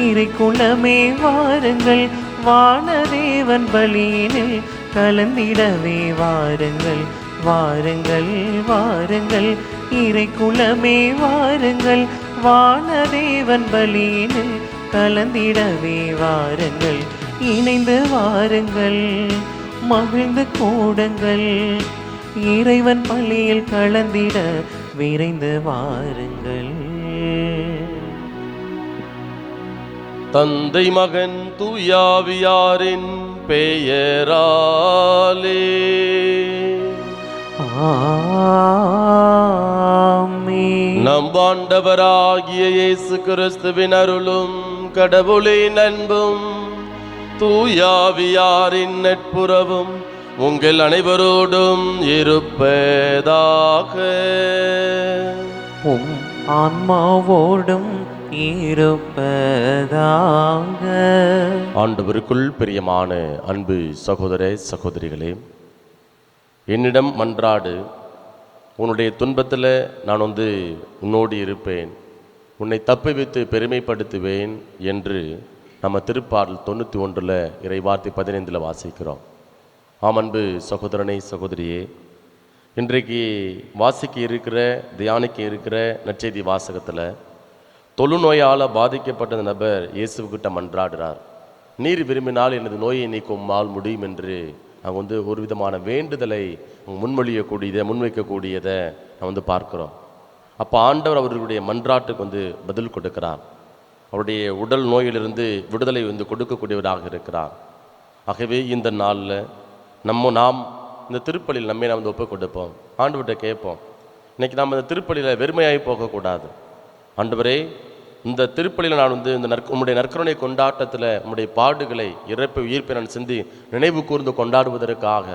இறைக்குலமே வாருங்கள், வானதேவன் பலியினில் கலந்திடவே வாருங்கள். வாருங்கள் வாருங்கள் இறைக்குலமே வாருங்கள், வானதேவன் பலியினில் கலந்திடவே வாருங்கள். இணைந்து வாருங்கள், மகிழ்ந்து கூடுங்கள், இறைவன் பள்ளியில் கலந்திட விரைந்து வாருங்கள். தந்தை மகன் தூயாவியாரின் பெயராலே ஆமென். நம் ஆண்டவராகிய இயேசு கிறிஸ்துவின் அருளும் கடவுளின் அன்பும் தூயாவியாரின் நட்புறவும் உங்கள் அனைவரோடும் இருப்பதாக. உம் ஆன்மாவோடும் இருப்பதாக. ஆண்டவருக்குள் பிரியமான அன்பு சகோதர சகோதரிகளே, என்னிடம் மன்றாடு, உன்னுடைய துன்பத்தில் நான் உன்னோடு இருப்பேன், உன்னை தப்புவித்து பெருமைப்படுத்துவேன் என்று நம்ம திருப்பாடல் 91 இறைவார்த்தை 15 வாசிக்கிறோம். ஆம் அன்பு சகோதரனை சகோதரியே, இன்றைக்கு வாசிக்க இருக்கிற தியானிக்க இருக்கிற நற்செய்தி வாசகத்தில் தொழுநோயால் பாதிக்கப்பட்ட நபர் இயேசுக்கிட்ட மன்றாடுறார். நீர் விரும்பினால் எனது நோயை நீக்கும் உம்மால் முடியும் என்று அவங்க ஒரு விதமான வேண்டுதலை முன்வைக்கக்கூடியதை நான் பார்க்குறோம். அப்போ ஆண்டவர் அவர்களுடைய மன்றாட்டுக்கு பதில் கொடுக்கிறார். அவருடைய உடல் நோயிலிருந்து விடுதலை கொடுக்கக்கூடியவராக இருக்கிறார். ஆகவே இந்த நாளில் நாம் இந்த திருப்பலியில் நம்மை நாம் ஒப்பு கொடுப்போம், ஆண்டவர்கிட்ட கேட்போம். இன்றைக்கி நாம் இந்த திருப்பலியில் வெறுமையாகி போகக்கூடாது. ஆண்டவரே, இந்த திருப்பலியில் நான் இந்த உம்முடைய நற்கருணை கொண்டாட்டத்தில் உம்முடைய பாடுகளை, இறப்பை, உயிர்ப்பை நான் சிந்தி நினைவு கூர்ந்து கொண்டாடுவதற்காக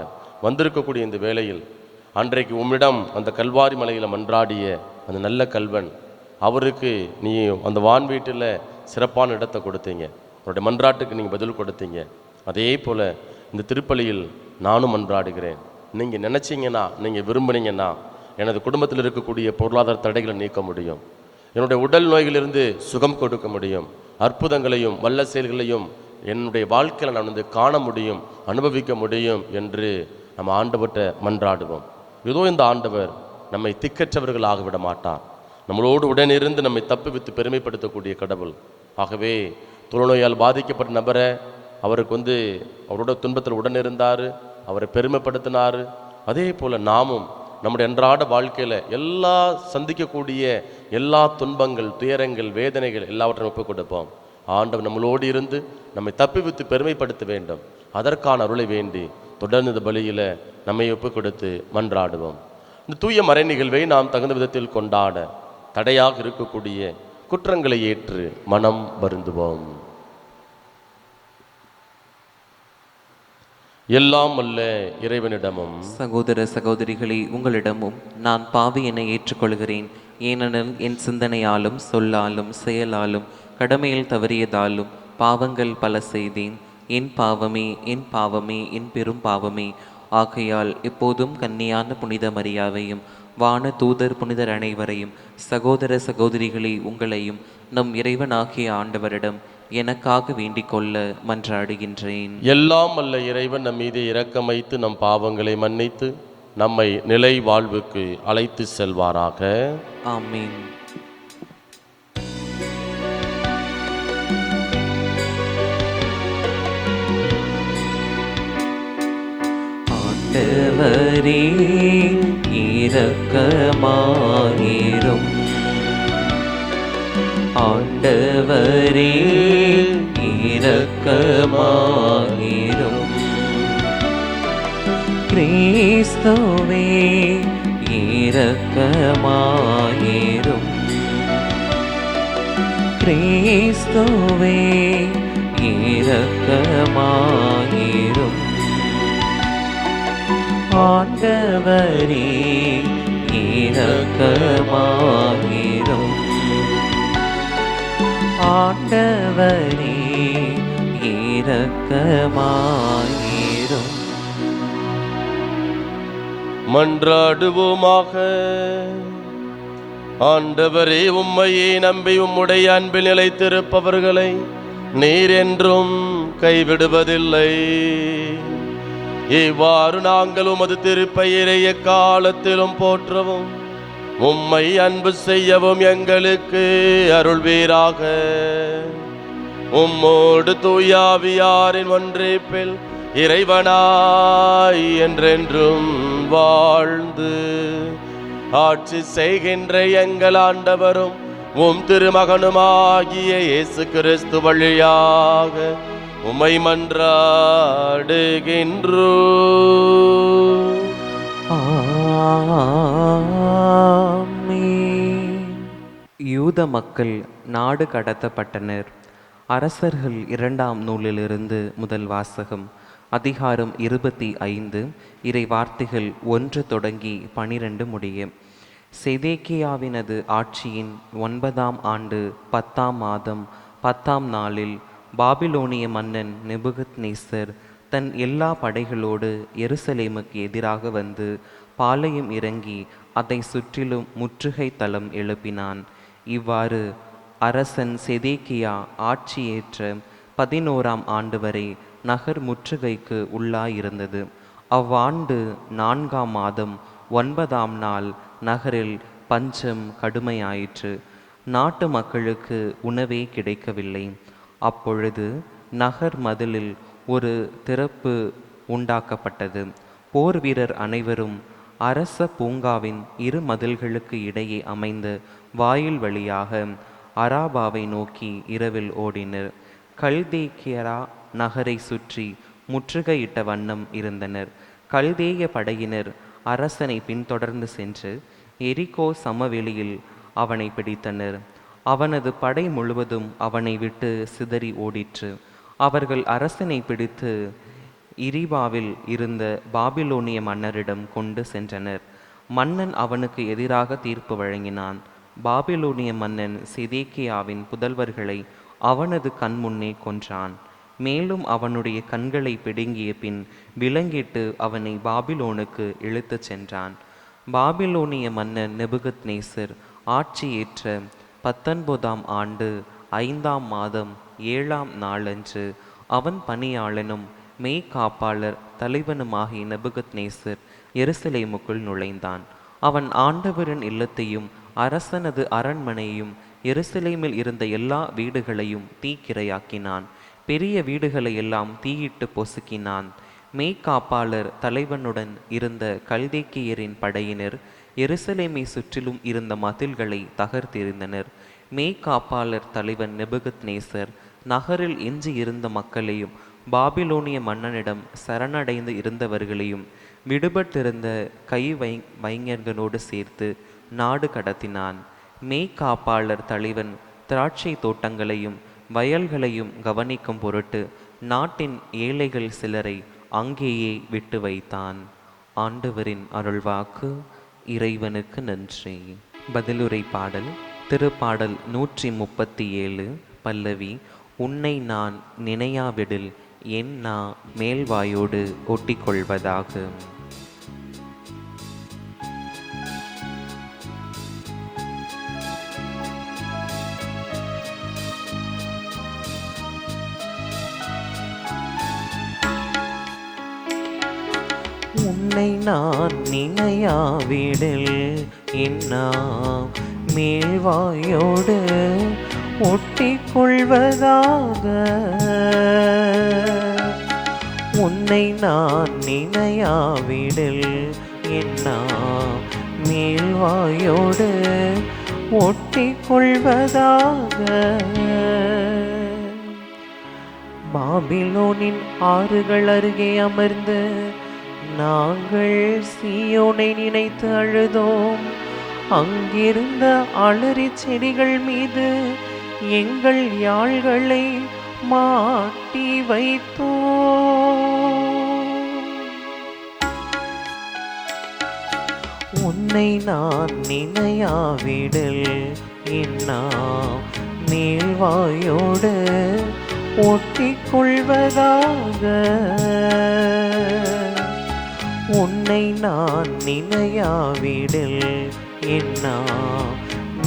வந்திருக்கக்கூடிய இந்த வேளையில் அன்றைக்கு உம்மிடம் அந்த கல்வாரி மலையில் மன்றாடிய அந்த நல்ல கல்வன், அவருக்கு நீ அந்த வான் வீட்டில் சிறப்பான இடத்தை கொடுத்தீங்க, அவருடைய மன்றாட்டுக்கு நீங்கள் பதில் கொடுத்தீங்க. அதே போல் இந்த திருப்பலியில் நானும் மன்றாடுகிறேன். நீங்கள் நினச்சிங்கன்னா, நீங்கள் விரும்புனீங்கன்னா எனது குடும்பத்தில் இருக்கக்கூடிய பொருளாதார தடைகளை நீக்க முடியும், என்னுடைய உடல் நோய்களிலிருந்து சுகம் கொடுக்க முடியும், அற்புதங்களையும் வல்ல செயல்களையும் என்னுடைய வாழ்க்கையில் நான் காண முடியும், அனுபவிக்க முடியும் என்று நம்ம ஆண்டவர்கிட்ட மன்றாடுவோம். ஏதோ இந்த ஆண்டவர் நம்மை திக்கற்றவர்களாக விட மாட்டார். நம்மளோடு உடனிருந்து நம்மை தப்புவித்து பெருமைப்படுத்தக்கூடிய கடவுள். ஆகவே தொழுநோயால் பாதிக்கப்பட்ட நபரை அவருக்கு அவரோட துன்பத்தில் உடனிருந்தார், அவரை பெருமைப்படுத்தினார். அதே போல் நாமும் நம்முடைய அன்றாட வாழ்க்கையில் எல்லா சந்திக்கக்கூடிய எல்லா துன்பங்கள், துயரங்கள், வேதனைகள் எல்லாவற்றையும் ஒப்புக் கொடுப்போம். ஆண்டவர் நம்மளோடு இருந்து நம்மை தப்பிவித்து பெருமைப்படுத்த வேண்டும். அதற்கான அருளை வேண்டி தொடர்ந்து இந்த பலியில் நம்மை ஒப்புக் கொடுத்து மன்றாடுவோம். இந்த தூய மறை நிகழ்வை நாம் தகுந்த விதத்தில் கொண்டாட தடையாக இருக்கக்கூடிய குற்றங்களை ஏற்று மனம் வருந்துவோம். எல்லாம் அல்ல இறைவனிடமும் சகோதர சகோதரிகளே, உங்களிடமும் நான் பாவி என ஏற்றுக்கொள்கிறேன். ஏனெனில் என் சிந்தனையாலும் சொல்லாலும் செயலாலும் கடமையில் தவறியதாலும் பாவங்கள் பல செய்தேன். என் பாவமே, என் பாவமே, என் பெரும் பாவமே. ஆகையால் இப்போதும் கன்னியான புனித மரியாவையும் வான தூதர் புனிதர் அனைவரையும் சகோதர சகோதரிகளே உங்களையும் நம் இறைவனாகிய ஆண்டவரிடம் எனக்காக வேண்டிக் கொள்ள மன்றாடுகின்றேன். எல்லாம் வல்ல இறைவன் நம் மீது இரக்கம் வைத்து நம் பாவங்களை மன்னித்து நம்மை நிலை வாழ்வுக்கு அழைத்து செல்வாராக. ஆமென். ஆண்டவரே இரக்கமாயிரும். ஆண்டவரே இரக்கமாயிரும். கிறிஸ்துவே இரக்கமாயிரும். கிறிஸ்துவே இரக்கமாயிரும். ஆண்டவரே இரக்கமாயிரும். ஆண்டவரே இரக்கமாயிரும். மன்றாடுவோமாக. ஆண்டவரே, உம்மையே நம்பி உம்முடைய அன்பில் நிலைத்திருப்பவர்களை நீர் என்றும் கைவிடுவதில்லை. இவ்வாறு நாங்கள் உமது திருப்பெயரை எக்காலத்திலும் போற்றவும் உம்மை அன்பு செய்யவும் எங்களுக்கு அருள்வீராக. உம்மோடு தூயாவியாரின் ஒன்றிப்பில் இறைவனாய் என்றென்றும் வாழ்ந்து ஆட்சி செய்கின்ற எங்கள் ஆண்டவரும் உம் திருமகனுமாகிய இயேசு கிறிஸ்து வழியாக உம்மை மன்றாடுகின்றோம். ஆமென். யூத மக்கள் நாடு கடத்தப்பட்டனர். அரசர்கள் 2ஆம் நூலிலிருந்து முதல் வாசகம். அதிகாரம் 25, இறை வார்த்தைகள் 1 தொடங்கி 12 முடிய. செதேக்கியாவினது ஆட்சியின் 9ஆம் ஆண்டு 10ஆம் மாதம் 10ஆம் நாளில் பாபிலோனிய மன்னன் நெபுகத்நேசர் தன் எல்லா படைகளோடு எருசலேமுக்கு எதிராக வந்து பாளையம் இறங்கி அதை சுற்றிலும் முற்றுகை தளம் எழுப்பினான். இவ்வாறு அரசன் செதேக்கியா ஆட்சியேற்ற 11ஆம் ஆண்டு வரை நகர் முற்றுகைக்கு உள்ளாயிருந்தது. அவ்வாண்டு 4ஆம் மாதம் 9ஆம் நாள் நகரில் பஞ்சம் கடுமையாயிற்று. நாட்டு மக்களுக்கு உணவே கிடைக்கவில்லை. அப்பொழுது நகர் மதிலில் ஒரு திறப்பு உண்டாக்கப்பட்டது. போர் வீரர் அனைவரும் அரச பூங்காவின் 2 மதில்களுக்கு இடையே அமைந்த வாயில் வழியாக அராபாவை நோக்கி இரவில் ஓடினர். கல்தேக்கியரா நகரை சுற்றி முற்றுகையிட்ட வண்ணம் இருந்தனர். கல்தேய படையினர் அரசனை பின்தொடர்ந்து சென்று எரிகோ சமவெளியில் அவனை பிடித்தனர். அவனது படை முழுவதும் அவனை விட்டு சிதறி ஓடிற்று. அவர்கள் அரசனை பிடித்து இரிபாவில் இருந்த பாபிலோனிய மன்னரிடம் கொண்டு சென்றனர். மன்னன் அவனுக்கு எதிராக தீர்ப்பு வழங்கினான். பாபிலோனிய மன்னன் செதேக்கியாவின் புதல்வர்களை அவனது கண்முன்னே கொன்றான். மேலும் அவனுடைய கண்களை பிடுங்கிய பின் விலங்கிட்டு அவனை பாபிலோனுக்கு இழுத்துச் சென்றான். பாபிலோனிய மன்னர் நெபுகத்நேசர் ஆட்சியேற்ற 19ஆம் ஆண்டு 5ஆம் மாதம் 7ஆம் நாளன்று அவன் பணியாளனும் மெய்காப்பாளர் தலைவனுமாகிய நெபுகத்நேசர் எருசலேமுக்குள் நுழைந்தான். அவன் ஆண்டவரின் இல்லத்தையும் அரசனது அரண்மனையையும் எருசலேமில் இருந்த எல்லா வீடுகளையும் தீக்கிரையாக்கினான். பெரிய வீடுகளை எல்லாம் தீயிட்டு பொசுக்கினான். மெய்காப்பாளர் தலைவனுடன் இருந்த கல்தேக்கியரின் படையினர் எருசலேமை சுற்றிலும் இருந்த மதில்களை தகர்த்தெறிந்தனர். மெய்காப்பாளர் தலைவன் நெபுகத்நேசர் நகரில் எஞ்சி இருந்த மக்களையும் பாபிலோனிய மன்னனிடம் சரணடைந்து இருந்தவர்களையும் விடுபட்டிருந்த வைஞர்களோடு சேர்த்து நாடு கடத்தினான். மெய்காப்பாளர் தலைவன் திராட்சை தோட்டங்களையும் வயல்களையும் கவனிக்கும் பொருட்டு நாட்டின் ஏழைகள் சிலரை அங்கேயே விட்டு வைத்தான். ஆண்டவரின் அருள்வாக்கு. இறைவனுக்கு நன்றி. பதிலுரை பாடல். திருப்பாடல் 137 பல்லவி. உன்னை நான் நினையாவிடில் என் நா மேல்வாயோடு ஒட்டிக்கொள்வதாக. உன்னை நான் நினையாவிடில் என்னா மேல்வாயோடு ஒட்டிக்கொள்வதாக. உன்னை நான் நினையாவிடில் என்னா மேல்வாயோடு ஒட்டிக்கொள்வதாக. பாபிலோனின் ஆறுகள் அருகே அமர்ந்து நாங்கள் சீயோனை நினைத்து அழுதோம். அங்கிருந்த அலறி செடிகள் மீது எங்கள் யாழ்களை மாட்டி வைத்தோம். உன்னை நான் நினையாவிடில் என்னா மேல்வாயோடு ஒட்டிக்கொள்வதாக. உன்னை நான் நினையாவிடில் என்னா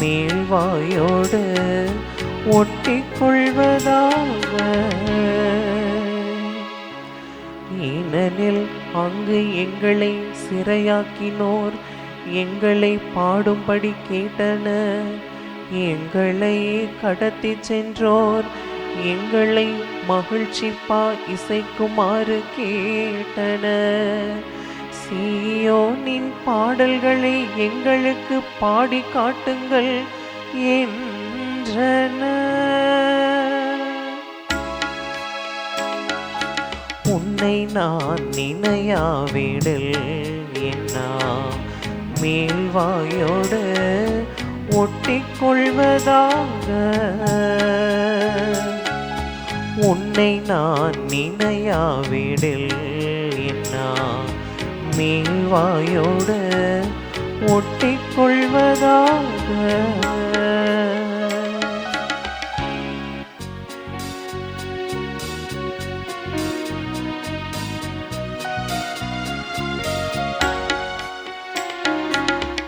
மேல்வாயோடு ஒட்டிக்கொள்வதாக. ஏனெனில் அங்கு எங்களை சிறையாக்கினோர் எங்களை பாடும்படி கேட்டனர். எங்களை கடத்தி சென்றோர் எங்களை மகிழ்ச்சிப்பா இசைக்குமாறு கேட்டனர். சீயோனின் பாடல்களை எங்களுக்கு பாடி காட்டுங்கள் என்றனர். உன்னை நான் நினையாவிடில் என்னா மேல்வாயோடு ஒட்டிக்கொள்வதாக. உன்னை நான் நினையாவிடில் என்னா மேல்வாயோடு ஒட்டிக்கொள்வதாக.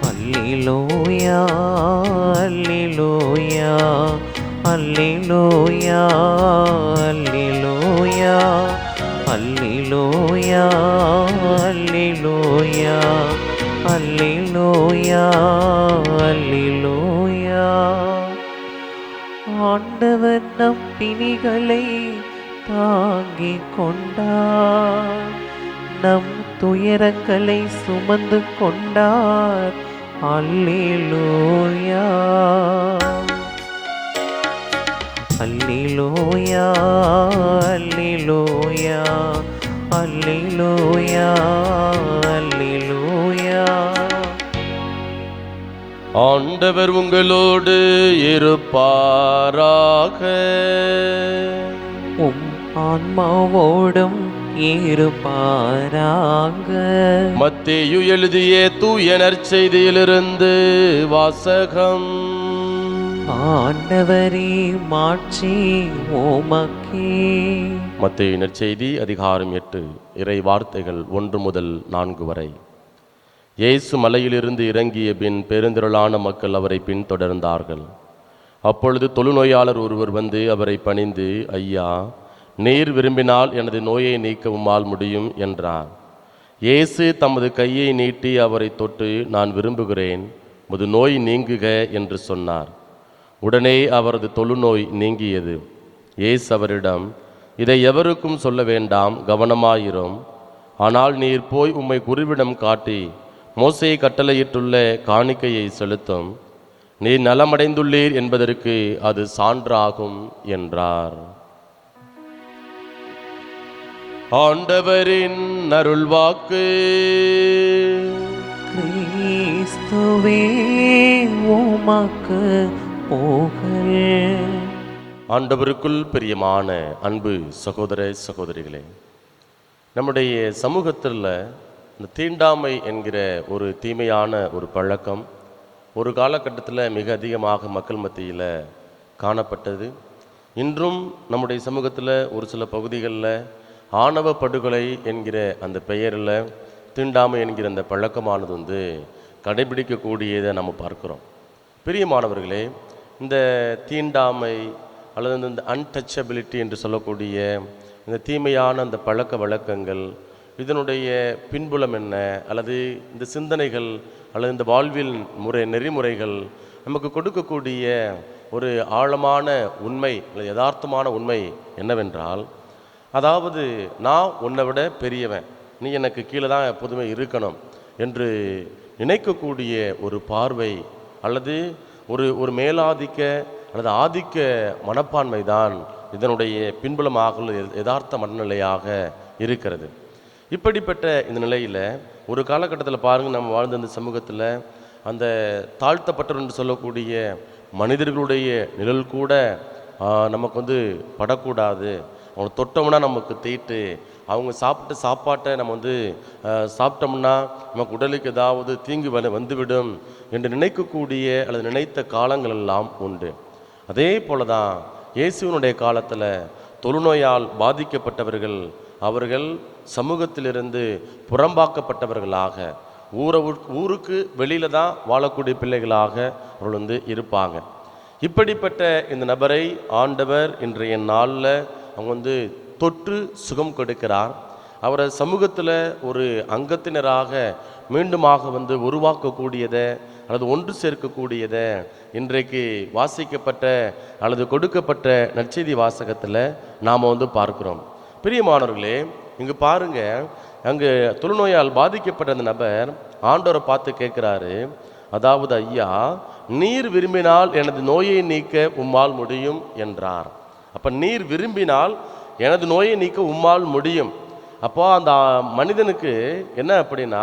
அல்லேலூயா அல்லேலூயா அல்லேலூயா அல்லேலூயா அல்லேலூயா அல்லேலூயா அல்லேலூயா அல்லேலூயா. ஆண்டவர் நம் பிணிகளை தாங்கிக் கொண்டார், நம் துயரங்களை சுமந்து கொண்டார். அல்லேலூயா அல்லேலூயா அல்லேலூயா அல்லேலூயா அல்லேலூயா. ஆண்டவர் உங்களோடு இருப்பாராக. உம் ஆன்மாவோடும் இருப்பாராக. மத்தேயு எழுதிய தூய நற்செய்தியிலிருந்து வாசகம். ஆண்டவரே மாட்சி உமக்கே. மத்தேயு நற்செய்தி அதிகாரம் 8 இறை வார்த்தைகள் 1 முதல் 4 வரை. இயேசு மலையிலிருந்து இறங்கிய பின் பெருந்திரளான மக்கள் அவரை பின்தொடர்ந்தார்கள். அப்பொழுது தொழுநோயாளர் ஒருவர் வந்து அவரை பணிந்து, ஐயா, நீர் விரும்பினால் எனது நோயை நீக்க உம்மால் முடியும் என்றார். இயேசு தமது கையை நீட்டி அவரை தொட்டு, நான் விரும்புகிறேன், உமது நோய் நீங்குக என்று சொன்னார். உடனே அவரது தொழுநோய் நீங்கியது. இயேசு அவரிடம், இதை எவருக்கும் சொல்ல வேண்டாம், கவனமாயிரும். ஆனால் நீர் போய் உம்மை குருவிடம் காட்டி மோசே கட்டளையிட்டுள்ள காணிக்கையை செலுத்தும். நீர் நலமடைந்துள்ளீர் என்பதற்கு அது சான்றாகும் என்றார். ஆண்டவரின் அருள்வாக்கு. கிறிஸ்துவே உமக்கு புகழ். ஆண்டவருக்குள் பிரியமான அன்பு சகோதர சகோதரிகளே, நம்முடைய சமூகத்தில் இந்த தீண்டாமை என்கிற ஒரு தீமையான ஒரு பழக்கம் ஒரு காலகட்டத்தில் மிக அதிகமாக மக்கள் மத்தியில் காணப்பட்டது. இன்றும் நம்முடைய சமூகத்தில் ஒரு சில பகுதிகளில் ஆணவ படுகொலை என்கிற அந்த பெயரில் தீண்டாமை என்கிற அந்த பழக்கமானது கடைபிடிக்கக்கூடியதை நம்ம பார்க்குறோம். பிரியமானவர்களே, இந்த தீண்டாமை அல்லது இந்த அன்டச்சபிலிட்டி என்று சொல்லக்கூடிய இந்த தீமையான அந்த பழக்க வழக்கங்கள், இதனுடைய பின்புலம் என்ன, அல்லது இந்த சிந்தனைகள் அல்லது இந்த வாழ்வில் நெறிமுறைகள் நமக்கு கொடுக்கக்கூடிய ஒரு ஆழமான உண்மை அல்லது யதார்த்தமான உண்மை என்னவென்றால், அதாவது நான் உன்னை விட பெரியவன், நீ எனக்கு கீழே தான் எப்போதுமே இருக்கணும் என்று நினைக்கக்கூடிய ஒரு பார்வை அல்லது ஒரு மேலாதிக்க அல்லது ஆதிக்க மனப்பான்மை தான் இதனுடைய பின்புலமாக யதார்த்த மனநிலையாக இருக்கிறது. இப்படிப்பட்ட இந்த நிலையில் ஒரு காலகட்டத்தில் பாருங்கள், நம்ம வாழ்ந்த இந்த சமூகத்தில் அந்த தாழ்த்தப்பட்டவர் என்று சொல்லக்கூடிய மனிதர்களுடைய நிழல் கூட நமக்கு படக்கூடாது. அவங்க தொட்டோம்னா நமக்கு தீட்டு, அவங்க சாப்பிட்ட சாப்பாட்டை நம்ம சாப்பிட்டோம்னா நமக்கு உடலுக்கு ஏதாவது தீங்கு வந்துவிடும் என்று நினைக்கக்கூடிய அல்லது நினைத்த காலங்கள் எல்லாம் உண்டு. அதே போல தான் இயேசுவினுடைய காலத்தில் தொழுநோயால் பாதிக்கப்பட்டவர்கள் அவர்கள் சமூகத்திலிருந்து புறம்பாக்கப்பட்டவர்களாக ஊருக்கு வெளியில தான் வாழக்கூடிய பிள்ளைகளாக அவர்கள் இருப்பாங்க. இப்படிப்பட்ட இந்த நபரை ஆண்டவர் இன்றைய நாளில் அவங்க தொற்று சுகம் கொடுக்கிறார். அவரை சமூகத்தில் ஒரு அங்கத்தினராக மீண்டுமாக உருவாக்கக்கூடியதை அல்லது ஒன்று சேர்க்கக்கூடியதை இன்றைக்கு வாசிக்கப்பட்ட அல்லது கொடுக்கப்பட்ட நற்செய்தி வாசகத்தில் நாம் பார்க்கிறோம். பிரியமானவர்களே, இங்கு பாருங்க, அங்கு தொழுநோயால் பாதிக்கப்பட்ட அந்த நபர் ஆண்டவரை பார்த்து கேட்குறாரு, அதாவது ஐயா, நீர் விரும்பினால் எனது நோயை நீக்க உம்மால் முடியும் என்றார். அப்போ நீர் விரும்பினால் எனது நோயை நீக்க உம்மால் முடியும். அப்போ அந்த மனிதனுக்கு என்ன அப்படின்னா,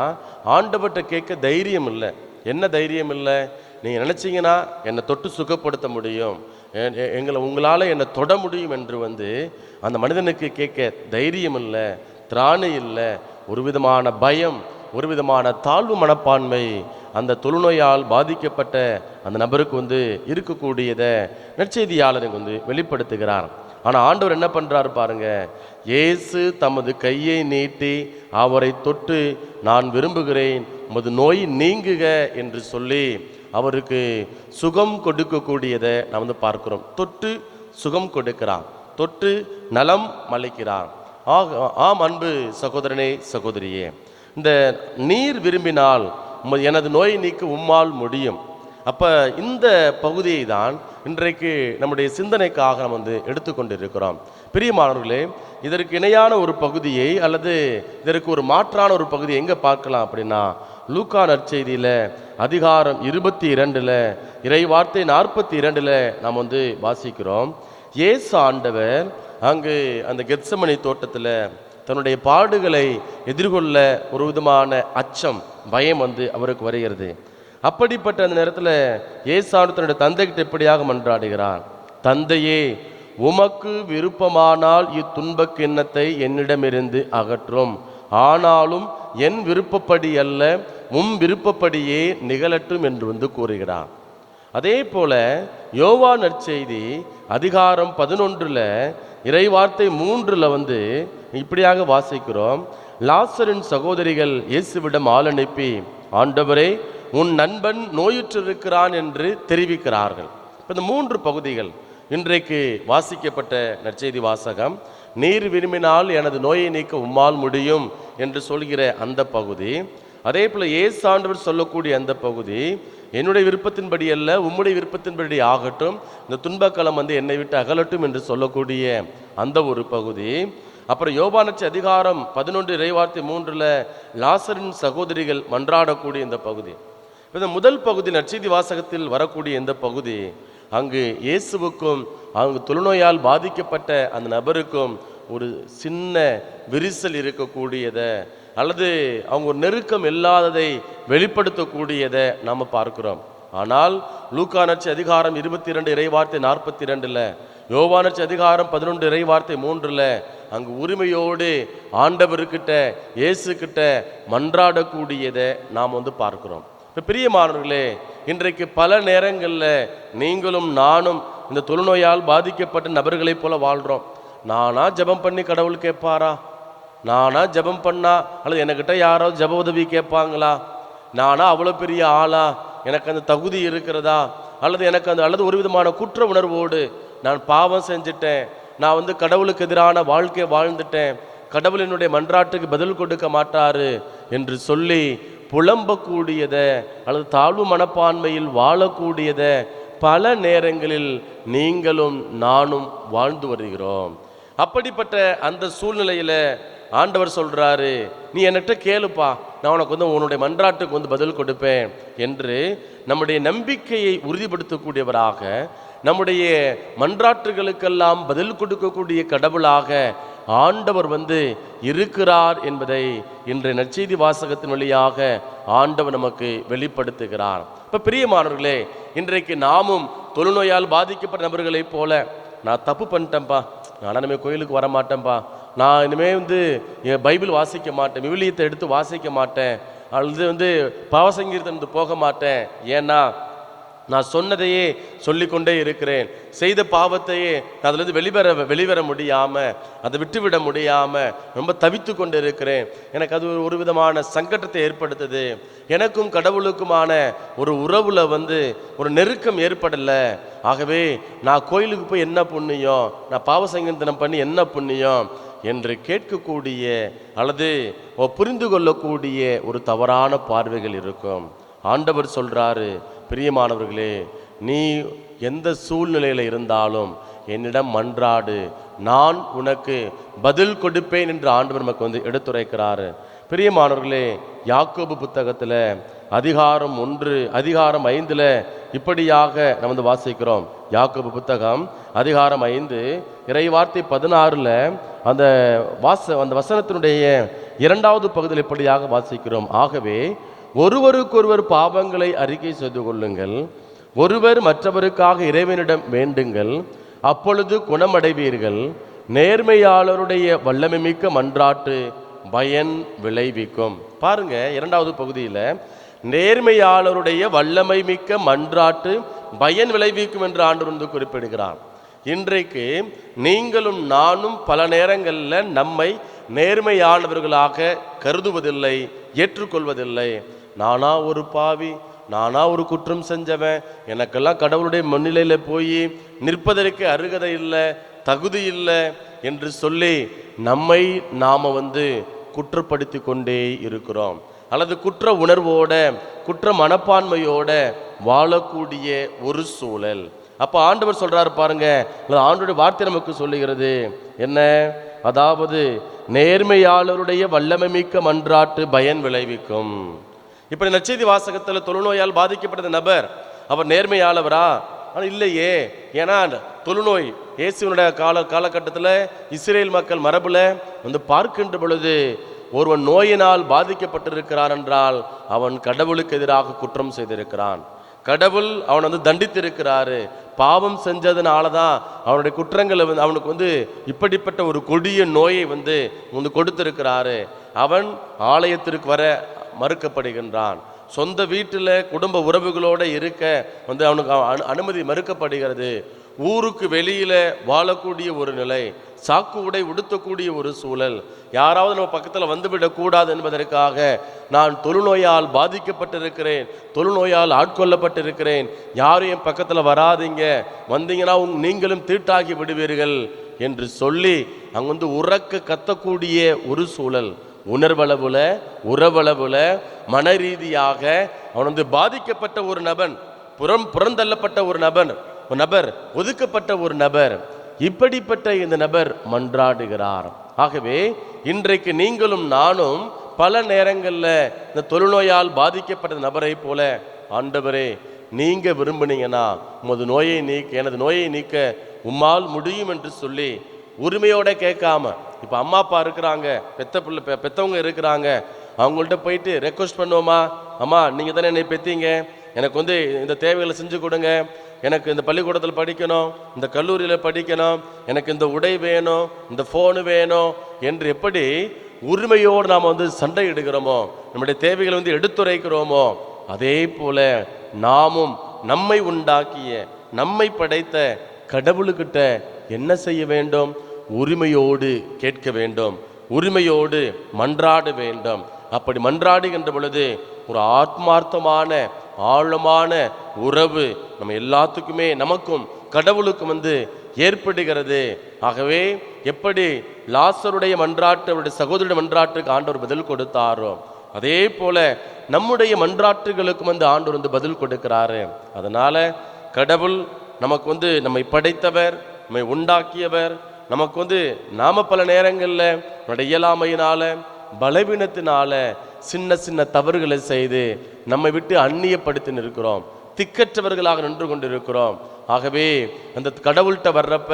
ஆண்டவர்கிட்ட கேட்க தைரியம் இல்லை. என்ன தைரியம் இல்லை? நீங்கள் நினச்சிங்கன்னா என்னை தொட்டு சுகப்படுத்த முடியும், உங்களால் என்னை தொட முடியும் என்று அந்த மனிதனுக்கு கேட்க தைரியம் இல்லை, திராணி இல்லை. ஒரு விதமான பயம், ஒரு விதமான தாழ்வு மனப்பான்மை அந்த தொழுநோயால் பாதிக்கப்பட்ட அந்த நபருக்கு இருக்கக்கூடியதை நற்செய்தியாளர் வெளிப்படுத்துகிறார். ஆனால் ஆண்டவர் என்ன பண்ணுறாரு பாருங்க, இயேசு தமது கையை நீட்டி அவரை தொட்டு, நான் விரும்புகிறேன், உமது நோய் நீங்குக என்று சொல்லி அவருக்கு சுகம் கொடுக்கக்கூடியதை நாம் பார்க்கிறோம். தொட்டு சுகம் கொடுக்கிறார், தொட்டு நலம் மளிக்கிறார். ஆம் அன்பு சகோதரனே, சகோதரியே, இந்த நீர் விரும்பினால் எனது நோயை நீக்க உம்மால் முடியும். அப்போ இந்த பகுதியை தான் இன்றைக்கு நம்முடைய சிந்தனைக்காக நம்ம எடுத்துக்கொண்டு இருக்கிறோம். பிரியமானவர்களே, இதற்கு இணையான ஒரு பகுதியை அல்லது இதற்கு ஒரு மாற்றான ஒரு பகுதியை எங்கே பார்க்கலாம் அப்படின்னா, லூக்கா நற்செய்தியில் அதிகாரம் 22 இறை வார்த்தை 42 நாம் வாசிக்கிறோம். இயேசு ஆண்டவர் அங்கு அந்த கெத்சமனி தோட்டத்தில் தன்னுடைய பாடுகளை எதிர்கொள்ள ஒரு விதமான அச்சம், பயம் அவருக்கு வருகிறது. அப்படிப்பட்ட அந்த நேரத்தில் இயேசு தன்னுடைய தந்தைகிட்ட எப்படியாக மன்றாடுகிறார், தந்தையே, உமக்கு விருப்பமானால் இத்துன்ப கிண்ணத்தை என்னிடமிருந்து அகற்றும், ஆனாலும் என் விருப்பப்படி அல்ல, உம் விருப்பப்படியே நிகழட்டும் என்று கூறுகிறார். அதே போல யோவான் நற்செய்தி அதிகாரம் 11 இறைவார்த்தை 3 இப்படியாக வாசிக்கிறோம். லாசரின் சகோதரிகள் இயேசுவிடம் ஆள் அனுப்பி, ஆண்டவரே, உன் நண்பன் நோயுற்றிருக்கிறான் என்று தெரிவிக்கிறார்கள். இந்த 3 பகுதிகள் இன்றைக்கு வாசிக்கப்பட்ட நற்செய்தி வாசகம். நீர் விரும்பினால் எனது நோயை நீக்க உம்மால் முடியும் என்று சொல்கிற அந்த பகுதி. அதே போல இயேசு ஆண்டவர் சொல்லக்கூடிய அந்த பகுதி, என்னுடைய விருப்பத்தின்படி அல்ல, உம்முடைய விருப்பத்தின்படி ஆகட்டும், இந்த துன்பக்காலம் என்னை விட்டு அகலட்டும் என்று சொல்லக்கூடிய அந்த ஒரு பகுதி. அப்புறம் யோவான் நற்செய்தி அதிகாரம் 11 இறைவார்த்தை 3 லாசரின் சகோதரிகள் மன்றாடக்கூடிய இந்த பகுதி. இந்த முதல் பகுதி நற்செய்தி வாசகத்தில் வரக்கூடிய இந்த பகுதி, அங்கு இயேசுவுக்கும் அங்கு தொழுநோயால் பாதிக்கப்பட்ட அந்த நபருக்கும் ஒரு சின்ன விரிசல் இருக்கக்கூடியதை அல்லது அவங்க ஒரு நெருக்கம் இல்லாததை வெளிப்படுத்தக்கூடியதை நாம் பார்க்கிறோம். ஆனால் லூக்கா நற்செய்தி அதிகாரம் 22 இறைவார்த்தை 42 யோவான் நற்செய்தி அதிகாரம் 11 இறைவார்த்தை 3 அங்கு உரிமையோடு ஆண்டவர்கிட்ட இயேசு கிட்ட மன்றாடக்கூடியதை நாம் பார்க்கிறோம். இப்போ பிரியமானவர்களே, இன்றைக்கு பல நேரங்களில் நீங்களும் நானும் இந்த தொழுநோயால் பாதிக்கப்பட்ட நபர்களைப் போல வாழ்கிறோம். நானா ஜெபம் பண்ணி கடவுள் கேட்பாரா? நானா ஜெபம் பண்ணா அல்லது என்கிட்ட யாராவது ஜெப உதவி கேட்பாங்களா? நானா அவ்வளோ பெரிய ஆளா? எனக்கு அந்த தகுதி இருக்கிறதா? அல்லது எனக்கு அல்லது ஒரு விதமான குற்ற உணர்வோடு நான் பாவம் செஞ்சுட்டேன், நான் கடவுளுக்கு எதிரான வாழ்க்கையை வாழ்ந்துட்டேன், கடவுள் என்னுடைய மன்றாட்டுக்கு பதில் கொடுக்க மாட்டாரு என்று சொல்லி புலம்பக்கூடியத அல்லது தாழ்வு மனப்பான்மையில் வாழக்கூடியத பல நேரங்களில் நீங்களும் நானும் வாழ்ந்து வருகிறோம். அப்படிப்பட்ட அந்த சூழ்நிலையில ஆண்டவர் சொல்றாரு, நீ என்கிட்ட கேளுப்பா, நான் உனக்கு உன்னுடைய மன்றாட்டுக்கு பதில் கொடுப்பேன் என்று நம்முடைய நம்பிக்கையை உறுதிப்படுத்தக்கூடியவராக, நம்முடைய மன்றாட்டுகளுக்கெல்லாம் பதில் கொடுக்கக்கூடிய கடவுளாக ஆண்டவர் இருக்கிறார் என்பதை இன்றைய நற்செய்தி வாசகத்தின் வழியாக ஆண்டவர் நமக்கு வெளிப்படுத்துகிறார். இப்ப பிரியமானவர்களே, இன்றைக்கு நாமும் தொழுநோயால் பாதிக்கப்பட்ட நபர்களைப் போல, நான் தப்பு பண்ணிட்டேன்ப்பா, நான் இனிமேல் கோயிலுக்கு வர மாட்டேன்ப்பா, நான் இனிமேல் என் பைபிள் வாசிக்க மாட்டேன், விவிலியத்தை எடுத்து வாசிக்க மாட்டேன், அல்லது பாவசங்கீர்த்தனத்துக்கு போக மாட்டேன், ஏன்னா நான் சொன்னதையே சொல்லிக்கொண்டே இருக்கிறேன், செய்த பாவத்தையே நான் அதுலேருந்து வெளிவர முடியாமல், அதை விட்டுவிட முடியாமல் ரொம்ப தவித்து கொண்டு இருக்கிறேன், எனக்கு அது ஒரு விதமான சங்கடத்தை ஏற்படுத்துது, எனக்கும் கடவுளுக்குமான ஒரு உறவுல ஒரு நெருக்கம் ஏற்படலை, ஆகவே நான் கோயிலுக்கு போய் என்ன புண்ணியம், நான் பாவசங்கீர்த்தனம் பண்ணி என்ன புண்ணியம் என்று கேட்கக்கூடிய அல்லது புரிந்து கொள்ளக்கூடிய ஒரு தவறான பார்வைகள் இருக்கும். ஆண்டவர் சொல்றாரு, பிரியமானவர்களே, நீ எந்த சூழ்நிலையில் இருந்தாலும் என்னிடம் மன்றாடு, நான் உனக்கு பதில் கொடுப்பேன் என்று ஆண்டவர் நமக்கு எடுத்துரைக்கிறாரு. பிரியமானவர்களே, யாக்கோபு புத்தகத்தில் அதிகாரம் 1 அதிகாரம் 5 இப்படியாக நம்ம வாசிக்கிறோம். யாக்கோபு புத்தகம் அதிகாரம் 5 இறைவார்த்தை 16 அந்த வசனத்தினுடைய 2வது பகுதியில் இப்படியாக வாசிக்கிறோம். ஆகவே ஒருவருக்கொருவர் பாவங்களை அறிக்கை செய்து கொள்ளுங்கள், ஒருவர் மற்றவருக்காக இறைவனிடம் வேண்டுங்கள், அப்பொழுது குணமடைவீர்கள், நேர்மையாளருடைய வல்லமை மிக்க மன்றாட்டு பயன் விளைவிக்கும். பாருங்க, 2வது பகுதியில் நேர்மையாளருடைய வல்லமை மிக்க மன்றாட்டு பயன் விளைவிக்கும் என்று ஆண்டவர் குறிப்பிடுகிறார். இன்றைக்கு நீங்களும் நானும் பல நேரங்களில் நம்மை நேர்மையானவர்களாக கருதுவதில்லை, ஏற்றுக்கொள்வதில்லை. நானா ஒரு பாவி, நானா ஒரு குற்றம் செஞ்சவன், எனக்கெல்லாம் கடவுளுடைய முன்னிலையில் போய் நிற்பதற்கு அருகதை இல்லை, தகுதி இல்லை என்று சொல்லி நம்மை நாம குற்றப்படுத்தி கொண்டே இருக்கிறோம். அல்லது குற்ற உணர்வோட குற்ற மனப்பான்மையோட வாழக்கூடிய ஒரு சூழல். அப்ப ஆண்டவர் சொல்றாரு பாருங்க, ஆண்டவருடைய வார்த்தை நமக்கு சொல்லுகிறது என்ன? அதாவது நேர்மையாளருடைய வல்லமை மிக்க மன்றாட்டு பயன் விளைவிக்கும். இப்ப நற்செய்தி வாசகத்தில் தொழுநோயால் பாதிக்கப்பட்ட நபர் அவர் நேர்மையாளவரா? ஆனால் இல்லையே. ஏன்னா தொழுநோய் இயேசுவினுடைய காலகட்டத்தில் இஸ்ரேல் மக்கள் மரபுல பார்க்கின்ற பொழுது ஒருவன் நோயினால் பாதிக்கப்பட்டிருக்கிறான் என்றால் அவன் கடவுளுக்கு எதிராக குற்றம் செய்திருக்கிறான், கடவுள் அவனை தண்டித்திருக்கிறாரு, பாவம் செஞ்சதுனால தான் அவனுடைய குற்றங்களை அவனுக்கு இப்படிப்பட்ட ஒரு கொடிய நோயை கொடுத்திருக்கிறாரு. அவன் ஆலயத்திற்கு வர மறுக்கப்படுகின்றான், சொந்த வீட்டில் குடும்ப உறவுகளோடு இருக்க அவனுக்கு அனுமதி மறுக்கப்படுகிறது, ஊருக்கு வெளியில வாழக்கூடிய ஒரு நிலை, சாக்கு உடை உடுத்தக்கூடிய ஒரு சூழல், யாராவது நம்ம பக்கத்தில் வந்துவிடக்கூடாது என்பதற்காக நான் தொழுநோயால் பாதிக்கப்பட்டிருக்கிறேன், தொழுநோயால் ஆட்கொள்ளப்பட்டிருக்கிறேன், யாரும் என் பக்கத்தில் வராதிங்க, வந்தீங்கன்னா நீங்களும் தீட்டாகி விடுவீர்கள் என்று சொல்லி அங்கு உறக்க கத்தக்கூடிய ஒரு சூழல். உணர்வளவுல உறவளவுல மன ரீதியாக அவன் பாதிக்கப்பட்ட ஒரு நபன், புறந்தள்ளப்பட்ட ஒரு நபர், ஒதுக்கப்பட்ட ஒரு நபர், இப்படிப்பட்ட இந்த நபர் மன்றாடுகிறார். ஆகவே இன்றைக்கு நீங்களும் நானும் பல நேரங்களில் இந்த தொழுநோயால் பாதிக்கப்பட்ட நபரை போல, ஆண்டவரே நீங்க விரும்பினீங்கன்னா உமது நோயை நீக்க, எனது நோயை நீக்க உம்மால் முடியும் என்று சொல்லி உரிமையோட கேட்காம, இப்போ அம்மா அப்பா இருக்கிறாங்க, பெத்தவங்க இருக்கிறாங்க, அவங்கள்ட்ட போயிட்டு ரெக்வஸ்ட் பண்ணுவோமா, அம்மா நீங்கள் தானே என்னை பெற்றீங்க, எனக்கு இந்த தேவைகளை செஞ்சு கொடுங்க, எனக்கு இந்த பள்ளிக்கூடத்தில் படிக்கணும், இந்த கல்லூரியில் படிக்கணும், எனக்கு இந்த உடை வேணும், இந்த ஃபோனு வேணும் என்று எப்படி உரிமையோடு நாம் சண்டையிடுகிறோமோ, நம்முடைய தேவைகளை எடுத்துரைக்கிறோமோ, அதே போல நாமும் நம்மை உண்டாக்கிய, நம்மை படைத்த கடவுளுக்கிட்ட என்ன செய்ய வேண்டும்? உரிமையோடு கேட்க வேண்டும், உரிமையோடு மன்றாட வேண்டும். அப்படி மன்றாடுகின்ற பொழுது ஒரு ஆத்மார்த்தமான ஆழமான உறவு நம்ம எல்லாத்துக்குமே நமக்கும் கடவுளுக்கும் ஏற்படுகிறது. ஆகவே எப்படி லாசருடைய மன்றாட்டு, அவருடைய சகோதரருடைய மன்றாட்டுக்கு ஆண்டவர் பதில் கொடுத்தாரோ, அதே போல நம்முடைய மன்றாட்டுகளுக்கும் ஆண்டவர் பதில் கொடுக்கிறாரு. அதனால கடவுள் நமக்கு நம்மை படைத்தவர், நம்மை உண்டாக்கியவர். நமக்கு நாம பல நேரங்களில் நம்முடைய இயலாமையினால, பலவீனத்தினால சின்ன சின்ன தவறுகளை செய்து நம்மை விட்டு அந்நியப்படுத்தி நிற்கிறோம், திக்கற்றவர்களாக நின்று கொண்டிருக்கிறோம். ஆகவே அந்த கடவுள்கிட்ட வர்றப்ப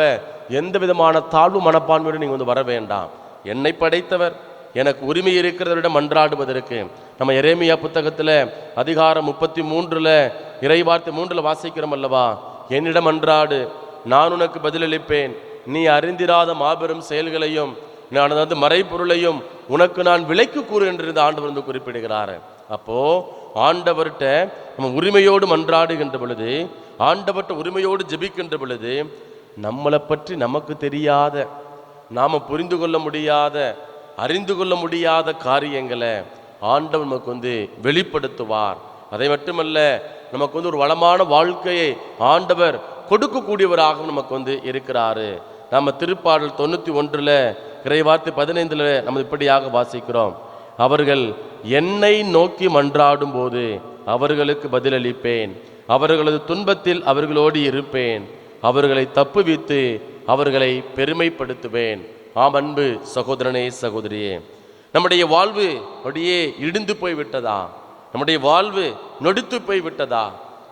எந்த விதமான தாழ்வு மனப்பான்மையோடு நீங்க வர வேண்டாம். என்னை படைத்தவர், எனக்கு உரிமை இருக்கிறவரிடம் மன்றாடுவதற்கு. நம்ம எரேமியா புத்தகத்துல அதிகாரம் 33 இறைவார்த்தை 3 வாசிக்கிறோம் அல்லவா? என்னிடம் மன்றாடு, நான் உனக்கு பதிலளிப்பேன், நீ அறிந்திராத மாபெரும் செயல்களையும் நான் மறைபொருளையும் உனக்கு நான் விலைக்கு கூறு என்று ஆண்டவர் குறிப்பிடுகிறார். அப்போ ஆண்டவர்கிட்ட நம்ம உரிமையோடு மன்றாடுகின்ற பொழுது, ஆண்டவர்கிட்ட உரிமையோடு ஜெபிக்கின்ற பொழுது, நம்மளை பற்றி நமக்கு தெரியாத, நாம புரிந்து கொள்ள முடியாத, அறிந்து கொள்ள முடியாத காரியங்களை ஆண்டவர் நமக்கு வெளிப்படுத்துவார். அதை மட்டுமல்ல, நமக்கு ஒரு வளமான வாழ்க்கையை ஆண்டவர் கொடுக்கக்கூடியவராக நமக்கு இருக்கிறாரு. நம்ம திருப்பாடல் 91 இறைவார்த்தை 15 நம்ம இப்படியாக வாசிக்கிறோம். அவர்கள் என்னை நோக்கி மன்றாடும் போது அவர்களுக்கு பதிலளிப்பேன், அவர்களது துன்பத்தில் அவர்களோடு இருப்பேன், அவர்களை தப்புவித்து அவர்களை பெருமைப்படுத்துவேன். ஆம் அன்பு சகோதரனே சகோதரியே, நம்முடைய வாழ்வு அப்படியே இடிந்து போய் விட்டதா? நம்முடைய வாழ்வு நொடித்து போய் விட்டதா?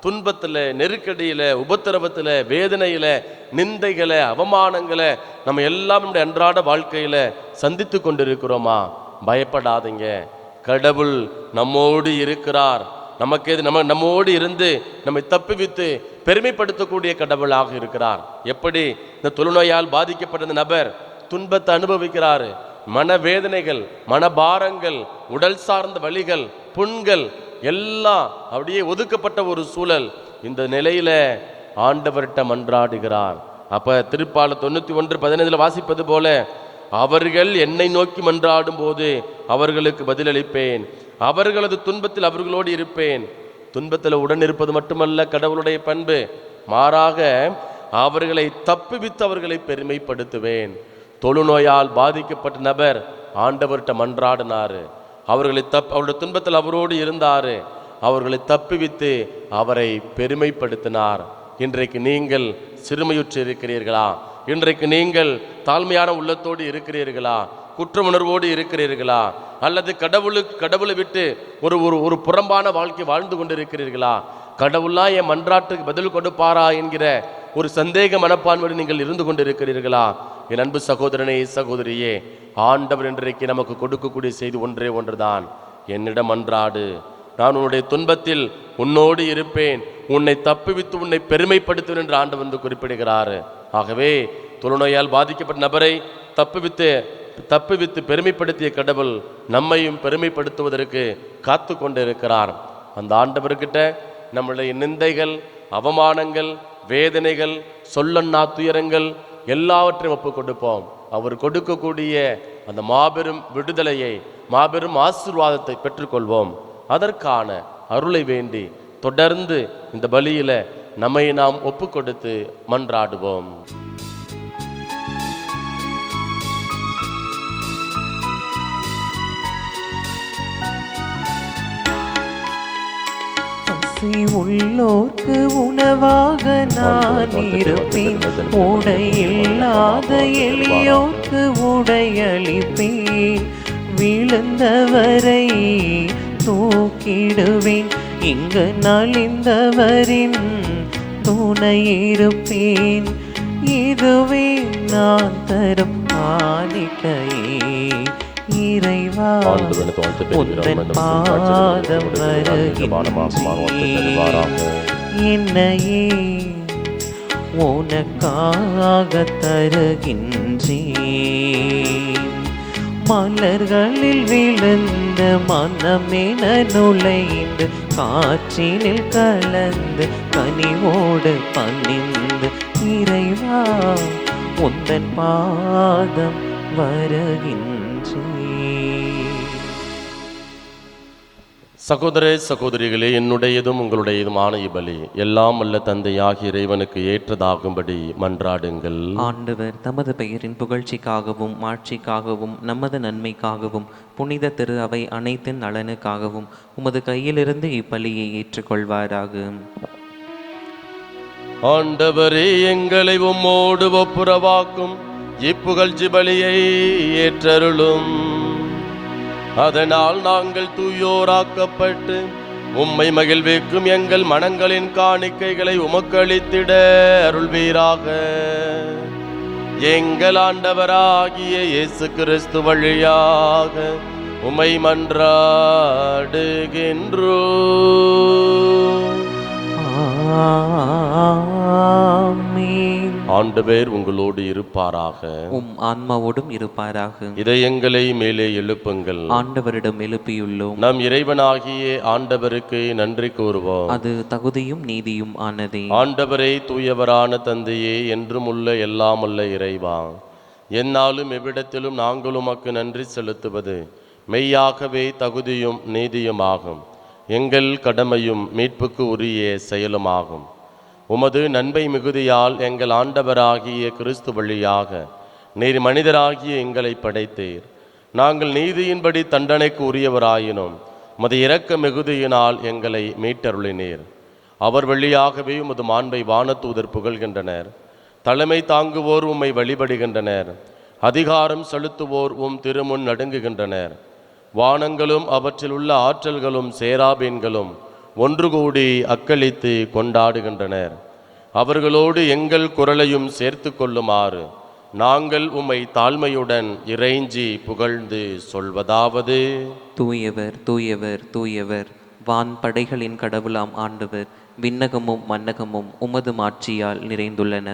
துன்பத்தில், நெருக்கடியில், உபத்திரவத்தில், வேதனையில், நிந்தைகளை, அவமானங்களை நம்ம எல்லாம் நம்முடைய அன்றாட வாழ்க்கையில் சந்தித்து கொண்டிருக்கிறோமா? பயப்படாதீங்க, கடவுள் நம்மோடு இருக்கிறார். நம்மோடு இருந்து நம்மை தப்புவித்து பெருமைப்படுத்தக்கூடிய கடவுளாக இருக்கிறார். எப்படி இந்த தொழுநோயால் பாதிக்கப்பட்ட நபர் துன்பத்தை அனுபவிக்கிறாரு, மனவேதனைகள், மனபாரங்கள், உடல் சார்ந்த வலிகள், புண்கள் எல்லாம் அப்படியே ஒதுக்கப்பட்ட ஒரு சூழல். இந்த நிலையில ஆண்டவர்கிட்ட மன்றாடுகிறார். அப்ப திருப்பாடல் 91:15 வாசிப்பது போல, அவர்கள் என்னை நோக்கி மன்றாடும் போது அவர்களுக்கு பதிலளிப்பேன், அவர்களது துன்பத்தில் அவர்களோடு இருப்பேன். துன்பத்தில் உடன் இருப்பது மட்டுமல்ல கடவுளுடைய பண்பு, மாறாக அவர்களை தப்புவித்து அவர்களை பெருமைப்படுத்துவேன். தொழுநோயால் பாதிக்கப்பட்ட நபர் ஆண்டவர்கிட்ட மன்றாடினாரு, அவருடைய துன்பத்தில் அவரோடு இருந்தாரு, அவர்களை தப்புவித்து அவரை பெருமைப்படுத்தினார். இன்றைக்கு நீங்கள் சிறுமையுற்று இருக்கிறீர்களா? இன்றைக்கு நீங்கள் தாழ்மையான உள்ளத்தோடு இருக்கிறீர்களா? குற்ற உணர்வோடு இருக்கிறீர்களா? அல்லது கடவுளை விட்டு ஒரு புறம்பான வாழ்க்கை வாழ்ந்து கொண்டிருக்கிறீர்களா? கடவுளா என் மன்றாட்டுக்கு பதில் கொடுப்பாரா என்கிற ஒரு சந்தேக மனப்பான்மையோடு நீங்கள் இருந்து கொண்டிருக்கிறீர்களா? என் அன்பு சகோதரனே சகோதரியே, ஆண்டவர் இன்றைக்கு நமக்கு கொடுக்கக்கூடிய செய்தி ஒன்றே ஒன்றுதான். என்னிடம் மன்றாடு, நான் உன்னுடைய துன்பத்தில் உன்னோடு இருப்பேன், உன்னை தப்புவித்து உன்னை பெருமைப்படுத்துவேன் என்று ஆண்டவர் குறிப்பிடுகிறார். ஆகவே தொழுநோயால் பாதிக்கப்பட்ட நபரை தப்புவித்து பெருமைப்படுத்திய கடவுள் நம்மையும் பெருமைப்படுத்துவதற்கு காத்து கொண்டு இருக்கிறார். அந்த ஆண்டவர்கிட்ட நம்முடைய நிந்தைகள், அவமானங்கள், வேதனைகள், சொல்லன்னா துயரங்கள் எல்லாவற்றையும் ஒப்பு கொடுப்போம். அவர் கொடுக்கக்கூடிய அந்த மாபெரும் விடுதலையை, மாபெரும் ஆசீர்வாதத்தை பெற்றுக்கொள்வோம். அதற்கான அருளை வேண்டி தொடர்ந்து இந்த பலியில நம்மை நாம் ஒப்பு கொடுத்து மன்றாடுவோம். உள்ளோர்க்கு உணவாக நான் இருப்பேன், உடையில்லாத எளியோர்க்கு உடையளிப்பேன், விழுந்தவரை தூக்கிடுவேன், இங்கு நலிந்தவரின் துணையிருப்பேன், இதுவே நான் தரும் காணிக்கையே. இறைவா உந்தன் பாதம் வருகின்றேன், என்னையே உனக்காக தருகின்றேன், மலர்களில் விழுந்த மனமென நுழைந்து காற்றினில் கலந்து கனிவோடு பணிந்து இறைவா உந்தன் பாதம் வருகின்றேன். சகோதர சகோதரிகளே, என்னுடையதும் உங்களுடையதுமான இப்பலி எல்லாம் அல்ல தந்தையாகிய இறைவனுக்கு ஏற்றதாகும்படி மன்றாடுங்கள். ஆண்டவர் தமது பெயரின் புகழ்ச்சிக்காகவும் மாட்சிக்காகவும் நமது நன்மைக்காகவும் புனித திரு அவை அனைத்தின் நலனுக்காகவும் உமது கையிலிருந்து இப்பலியை ஏற்றுக்கொள்வாராக. ஆண்டவரே, எங்களை உம்மோடு ஒப்புரவாக்கும் இப்புகழ்ச்சி பலியை ஏற்றருளும். அதனால் நாங்கள் தூயோராக்கப்பட்டு உம்மை மகிழ்விக்கும் எங்கள் மனங்களின் காணிக்கைகளை உமக்கு அளித்திட அருள்வீராக. எங்கள் ஆண்டவராகிய இயேசு கிறிஸ்து வழியாக உம்மை மன்றாடுகின்றோம். ஆண்டவர் உங்களோடு இருப்பாராக, உம் ஆன்மாவோடும் இருப்பாராக. இதயங்களை மேலே எழுப்புங்கள். ஆண்டவரிடம் எழுப்பியுள்ளோம். நம் இறைவனாகிய ஆண்டவருக்கு நன்றி கூறுவோம். அது தகுதியும் நீதியும் ஆனதே. ஆண்டவரே, தூயவரான தந்தையே, என்றும் உள்ள எல்லாம் உள்ள இறைவா, எந்நாளும் எவ்விடத்திலும் நாங்கள் உமக்கு நன்றி செலுத்துவது மெய்யாகவே தகுதியும் நீதியுமாகும். எங்கள் கடமையும் மீட்புக்கு உரிய செயலுமாகும். உமது நன்மை மிகுதியால் எங்கள் ஆண்டவராகிய கிறிஸ்து வழியாக நீர் மனிதராகிய எங்களை படைத்தீர். நாங்கள் நீதியின்படி தண்டனைக்கு உரியவராயினும் உமது இரக்க மிகுதியினால் எங்களை மீட்டருளினீர். அவர் வழியாகவே உமது மாண்பை வானதூதர் புகழ்கின்றனர். தலைமை தாங்குவோர் உம்மை வழிபடுகின்றனர். அதிகாரம் செலுத்துவோர் உம் திருமுன் நடுங்குகின்றனர். வானங்களும் அவற்றில் உள்ள ஆற்றல்களும் சேராபீன்களும் ஒன்று கூடி அக்களித்து கொண்டாடுகின்றனர். அவர்களோடு எங்கள் குரலையும் சேர்த்து கொள்ளுமாறு நாங்கள் உம்மை தாழ்மையுடன் இறைஞ்சி புகழ்ந்து சொல்வதாவது: தூயவர் தூயவர் தூயவர், வான் படைகளின் கடவுளாம் ஆண்டவர். விண்ணகமும் மன்னகமும் உமது மாட்சியால் நிறைந்துள்ளன.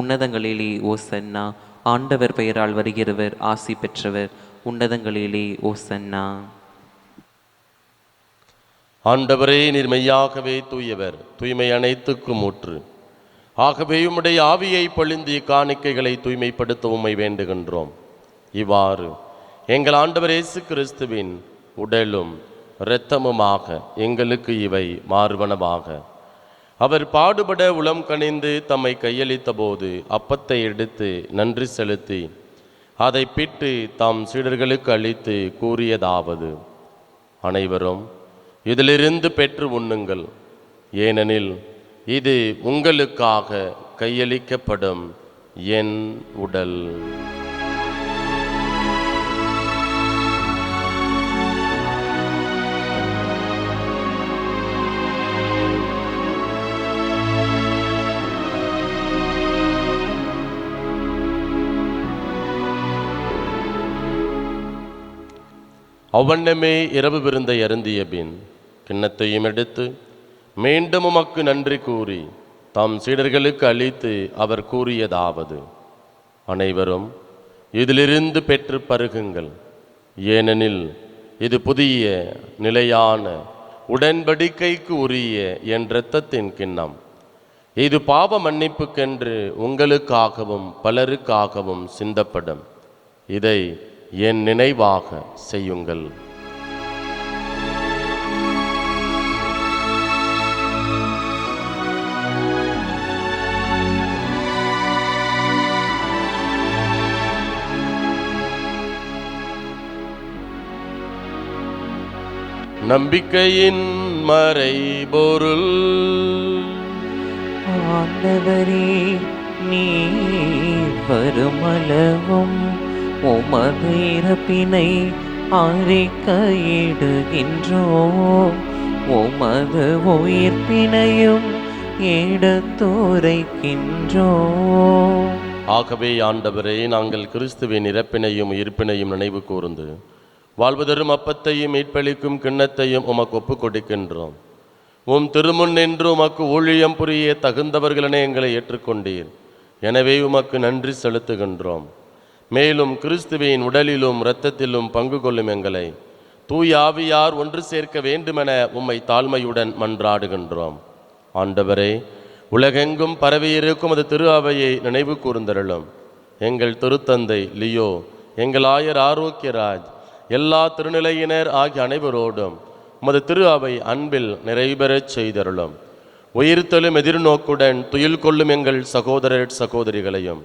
உன்னதங்களிலே ஓசன்னா. ஆண்டவர் பெயரால் வருகிறவர் ஆசி பெற்றவர். உன்னதங்களிலே ஓசன்னா. ஆண்டவரே, நீர் மெய்யாகவே தூயவர், தூய்மை அனைத்துக்கும் ஊற்று. ஆகவே உம்முடைய ஆவியை பொழிந்து காணிக்கைகளை தூய்மைப்படுத்த உம்மை வேண்டுகின்றோம். இவ்வாறு எங்கள் ஆண்டவர் இயேசு கிறிஸ்துவின் உடலும் இரத்தமுமாக எங்களுக்கு இவை மாறுவனவாக. அவர் பாடுபட உளம் கனிந்து தம்மை கையளித்த போது அப்பத்தை எடுத்து நன்றி செலுத்தி அதை பிட்டு தாம் சீடர்களுக்கு அளித்து கூறியதாவது: அனைவரும் இதிலிருந்து பெற்று உண்ணுங்கள், ஏனெனில் இது உங்களுக்காக கையளிக்கப்படும் என் உடல். அவ்வண்ணமே இரவு விருந்தை அருந்திய பின் கிண்ணத்தையும் எடுத்து மீண்டும் உமக்கு நன்றி கூறி தாம் சீடர்களுக்கு அளித்து அவர் கூறியதாவது: அனைவரும் இதிலிருந்து பெற்று பருகுங்கள், ஏனெனில் இது புதிய நிலையான உடன்படிக்கைக்கு உரிய என் இரத்தத்தின் கிண்ணம். இது பாவ மன்னிப்புக்கென்று உங்களுக்காகவும் பலருக்காகவும் சிந்தப்படும். இதை என் நினைவாக செய்யுங்கள். நம்பிக்கையின் மறைபொருள். ஆண்டவரே, நீர் வருமளவும் உமது இறப்பினை அறிக்கையிடுகின்றோம், உமது உயிர்ப்பினையும் எடுத்துரைக்கின்றோம். ஆகவே ஆண்டவரே, நாங்கள் கிறிஸ்துவின் இறப்பினையும் உயிர்ப்பினையும் நினைவு கூர்ந்து வாழ்வதரும் அப்பத்தையும் மீட்பளிக்கும் கிண்ணத்தையும் உமக்கு ஒப்புக் கொடுக்கின்றோம். உம் திருமுன் நின்று உமக்கு ஊழியம் புரிய தகுந்தவர்களென எங்களை ஏற்றுக்கொண்டீர். எனவே உமக்கு நன்றி செலுத்துகின்றோம். மேலும் கிறிஸ்துவின் உடலிலும் இரத்தத்திலும் பங்கு கொள்ளும் எங்களை தூய ஆவியார் ஒன்று சேர்க்க வேண்டுமென உம்மை தாழ்மையுடன் மன்றாடுகின்றோம். ஆண்டவரே, உலகெங்கும் பரவியிருக்கும் அது திரு அவையை நினைவு கூர்ந்தருளும். எங்கள் திருத்தந்தை லியோ, எங்கள் ஆயர் ஆரோக்கியராஜ், எல்லா திருநிலையினர் ஆகிய அனைவரோடும் உமது திரு அவை அன்பில் நிறைவேறச் செய்தருளும். உயிர்த்தெழும் எதிர்நோக்குடன் துயில் கொள்ளும் எங்கள் சகோதரர் சகோதரிகளையும்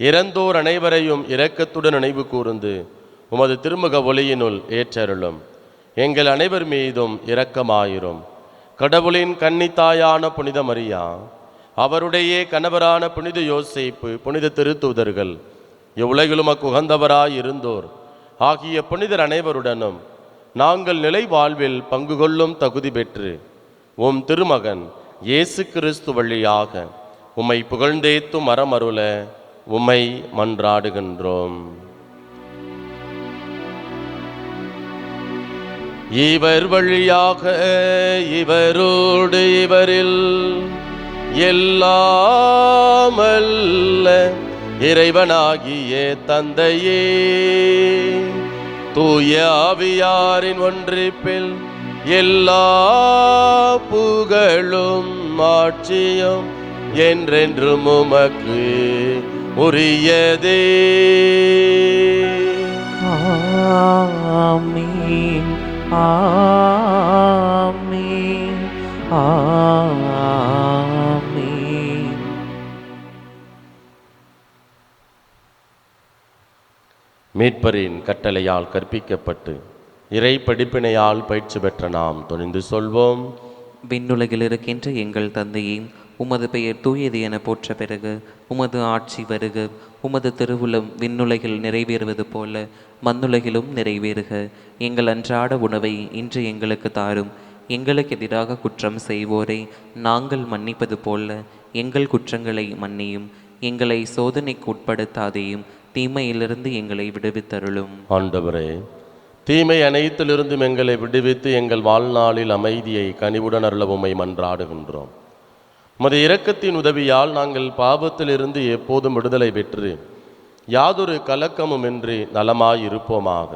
இறந்தோர் அனைவரையும் இரக்கத்துடன் நினைவு கூர்ந்து உமது திருமுக ஒளியினுள் ஏற்றருளும். எங்கள் அனைவர் மீதும் இரக்கமாயிரும். கடவுளின் கன்னித்தாயான புனித மரியா, அவருடைய கணவரான புனித யோசேப்பு, புனித திருத்தூதர்கள், இவ்வுலகிலும் அக்குகந்தவராய் இருந்தோர் ஆகிய புனிதர் அனைவருடனும் நாங்கள் நிலை வாழ்வில் பங்கு கொள்ளும் தகுதி பெற்று உம் திருமகன் இயேசு கிறிஸ்து வழியாக உம்மை புகழ்ந்தேத்தும் மரமருள உம்மை மன்றாடுகின்றோம். இவர் வழியாக இவரோடு இவரில் எல்லாமல்ல இறைவனாகிய தந்தையே, தூய ஆவியாரின் ஒன்றிப்பில் எல்லா புகழும் ஆட்சியும் என்றென்றும் உமக்கு உரியதே. ஆமென், ஆமென், ஆமென். மீட்பரின் கட்டளையால் கற்பிக்கப்பட்டு இறை படிப்பினையால் பயிற்சி பெற்ற நாம் துணிந்து சொல்வோம். விண்ணுலகில் இருக்கின்ற எங்கள் தந்தையே, உமது பெயர் தூயது என போற்ற பிறகு உமது ஆட்சி வருக. உமது திருவுளம் விண்ணுலகில் நிறைவேறுவது போல மண்ணுலகிலும் நிறைவேறுக. எங்கள் அன்றாட உணவை இன்று எங்களுக்கு தாரும். எங்களுக்கு எதிராக குற்றம் செய்வோரை நாங்கள் மன்னிப்பது போல எங்கள் குற்றங்களை மன்னியும். எங்களை சோதனைக்கு உட்படுத்தாதேயும், தீமையிலிருந்து எங்களை விடுவித்தருளும். ஆண்டவரே, தீமை அனைத்திலிருந்தும் எங்களை விடுவித்து எங்கள் வாழ்நாளில் அமைதியை கனிவுடன் அருள உம்மை மன்றாடுகின்றோம். உமது இரக்கத்தின் உதவியால் நாங்கள் பாவத்திலிருந்து எப்போதும் விடுதலை பெற்று யாதொரு கலக்கமுமின்றி நலமாயிருப்போமாக.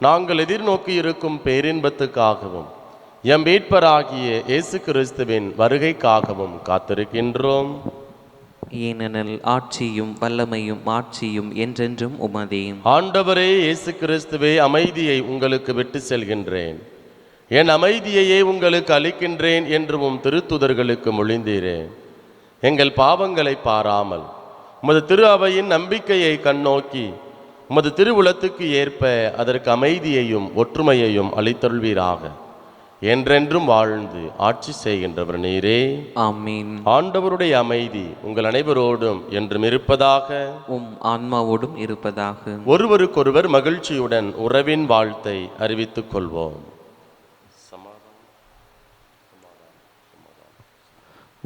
நாங்கள் எதிர்நோக்கி இருக்கும் பேரின்பத்துக்காகவும் எம் மீட்பராகிய இயேசு கிறிஸ்துவின் வருகைக்காகவும் காத்திருக்கின்றோம். ஏனெனில் ஆட்சியும் வல்லமையும் மாட்சியும் என்றென்றும் உமதே. ஆண்டவரே இயேசு கிறிஸ்துவே, அமைதியை உங்களுக்கு விட்டு செல்கின்றேன், என் அமைதியையே உங்களுக்கு அளிக்கின்றேன் என்று உம் திருத்துதர்களுக்கு மொழிந்தீரே. எங்கள் பாவங்களை பாராமல் உமது திரு அவையின் நம்பிக்கையை கண்ணோக்கி உமது திருவுளத்துக்கு ஏற்ப அதற்கு அமைதியையும் ஒற்றுமையையும் அளித்தருள்வீராக. என்றென்றும் வாழ்ந்து ஆட்சி செய்கின்றவர் நீரே. ஆமீன். ஆண்டவருடைய அமைதி உங்கள் அனைவரோடும் என்றும் இருப்பதாக. உம் ஆன்மாவோடும் இருப்பதாக. ஒருவருக்கொருவர் மகிழ்ச்சியுடன் உறவின் வாழ்த்தை அறிவித்துக் கொள்வோம்.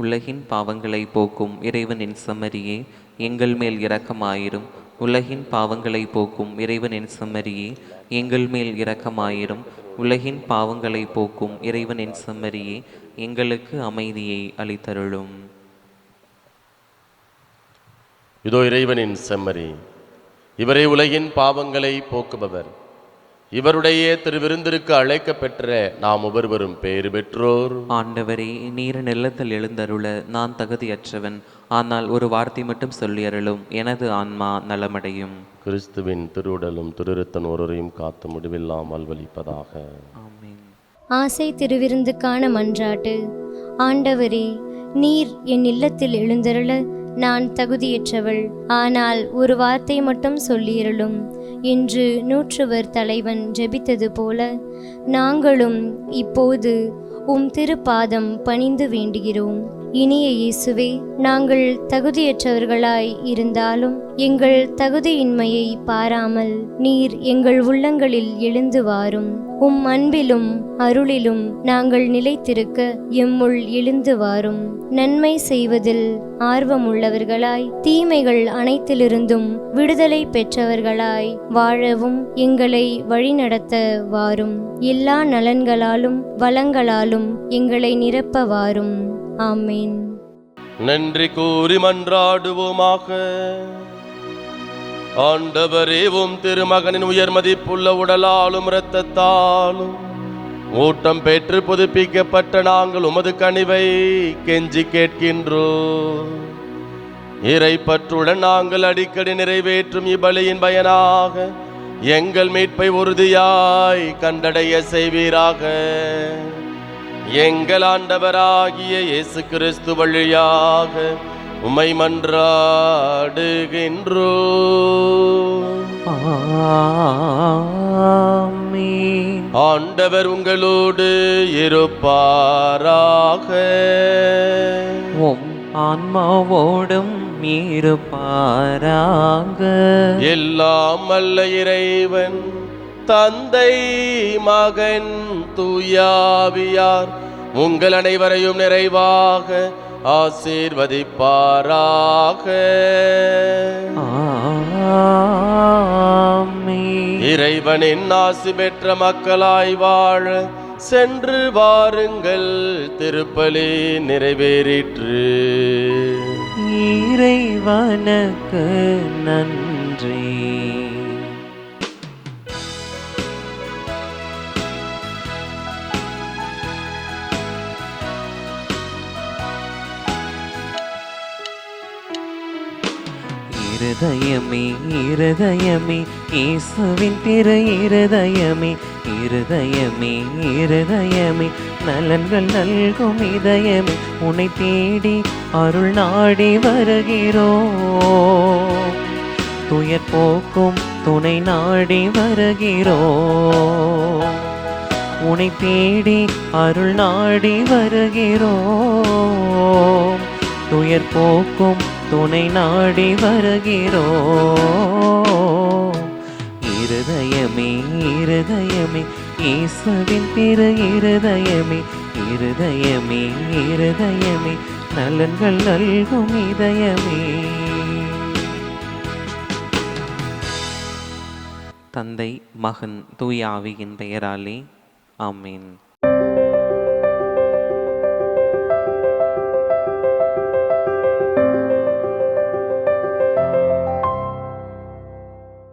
உலகின் பாவங்களை போக்கும் இறைவனின் செம்மறியே, எங்கள் மேல் இரக்கமாயிரும். உலகின் பாவங்களை போக்கும் இறைவனின் செம்மறியே, எங்கள் மேல் இரக்கமாயிரும். உலகின் பாவங்களை போக்கும் இறைவனின் செம்மறியே, எங்களுக்கு அமைதியை அளித்தருளும். இதோ இறைவனின் செம்மறி, இவரே உலகின் பாவங்களை போக்குபவர். இவருடைய திருவிருந்திற்கு அழைக்க பெற்ற நாம் ஒவ்வொருவரும் பேறு பெற்றோர். ஆண்டவரே, நீர் நிலத்தில் எழுந்தருள நான் தகுதியற்றவன். ஆனால் ஒரு வார்த்தை மட்டும் சொல்லி அருளும், எனது ஆன்மா நலமடையும். கிறிஸ்துவின் திருவுடலும் திருரத்தன் ஒருவரையும் காத்து முடிவில்லாமல் வலிப்பதாக. ஆமென். ஆசை திருவிருந்துக்கான மன்றாட்டு. ஆண்டவரே, நீர் என் இல்லத்தில் எழுந்தருள நான் தகுதியற்றவள். ஆனால் ஒரு வார்த்தை மட்டும் சொல்லியருளும் என்று நூற்றுவர் தலைவன் ஜெபித்தது போல நாங்களும் இப்போது உம் திருப்பாதம் பணிந்து வேண்டுகிறோம். இனிய இயேசுவே, நாங்கள் தகுதியற்றவர்களாய் இருந்தாலும் எங்கள் தகுதியின்மையை பாராமல் நீர் எங்கள் உள்ளங்களில் எழுந்து வாரும். உம் அன்பிலும் அருளிலும் நாங்கள் நிலைத்திருக்க எம்முள் எழுந்து வாரும். நன்மை செய்வதில் ஆர்வமுள்ளவர்களாய் தீமைகள் அனைத்திலிருந்தும் விடுதலை பெற்றவர்களாய் வாழவும் எங்களை வழிநடத்த வாரும். எல்லா நலன்களாலும் வளங்களாலும் எங்களை நிரப்ப வாரும். ஆமேன். நன்றி கூறி மன்றாடுவோமாக. ஆண்டவரே, உம் திருமகனின் உயர் மதிப்புள்ள உடலாலும் இரத்தத்தாலும் ஊட்டம் பெற்று புதுப்பிக்கப்பட்ட நாங்கள் உமது கனிவை கெஞ்சி கேட்கின்றோம். இறை பற்றுடன் நாங்கள் அடிக்கடி நிறைவேற்றும் இப்பலியின் பயனாக எங்கள் மீட்பை உறுதியாய் கண்டடைய செய்வீராக. எங்கள் ஆண்டவராகிய இயேசு கிறிஸ்து வழியாக உம்மை மன்றாடுகின்றோம். ஆமென். ஆண்டவர் உங்களோடு இருப்பாராக. உம் ஆன்மாவோடும் இருப்பாராக. எல்லாம் வல்ல இறைவன் தந்தை, மகன், தூயாவியார் உங்கள் அனைவரையும் நிறைவாக ஆசீர்வதிப்பாராக. ஆமென். இறைவனின் ஆசி பெற்ற மக்களாய் வாழ சென்று வாருங்கள். திருப்பலி நிறைவேறிற்று. இறைவனுக்கு நன்றி. இருதயமே இருதயமே இயேசுவின் திரு இருதயமே, இருதயமே இருதயமே நலன்கள் நல்கும் இதயமே, உன்னை தேடி அருள் நாடி வருகிறோம். துயர் போக்கும் துணை நாடி வருகிறோம். உன்னை தேடி அருள் நாடி வருகிறோம். துயர் போக்கும் துணை நாடி வருகிறோம். இருதயமே இருதயமே இயேசுவின் திரு இருதயமே, இருதயமே இருதயமே நலன்கள் நல்கும் இதயமே. தந்தை, மகன், தூய ஆவியின் பெயராலே ஆமென்.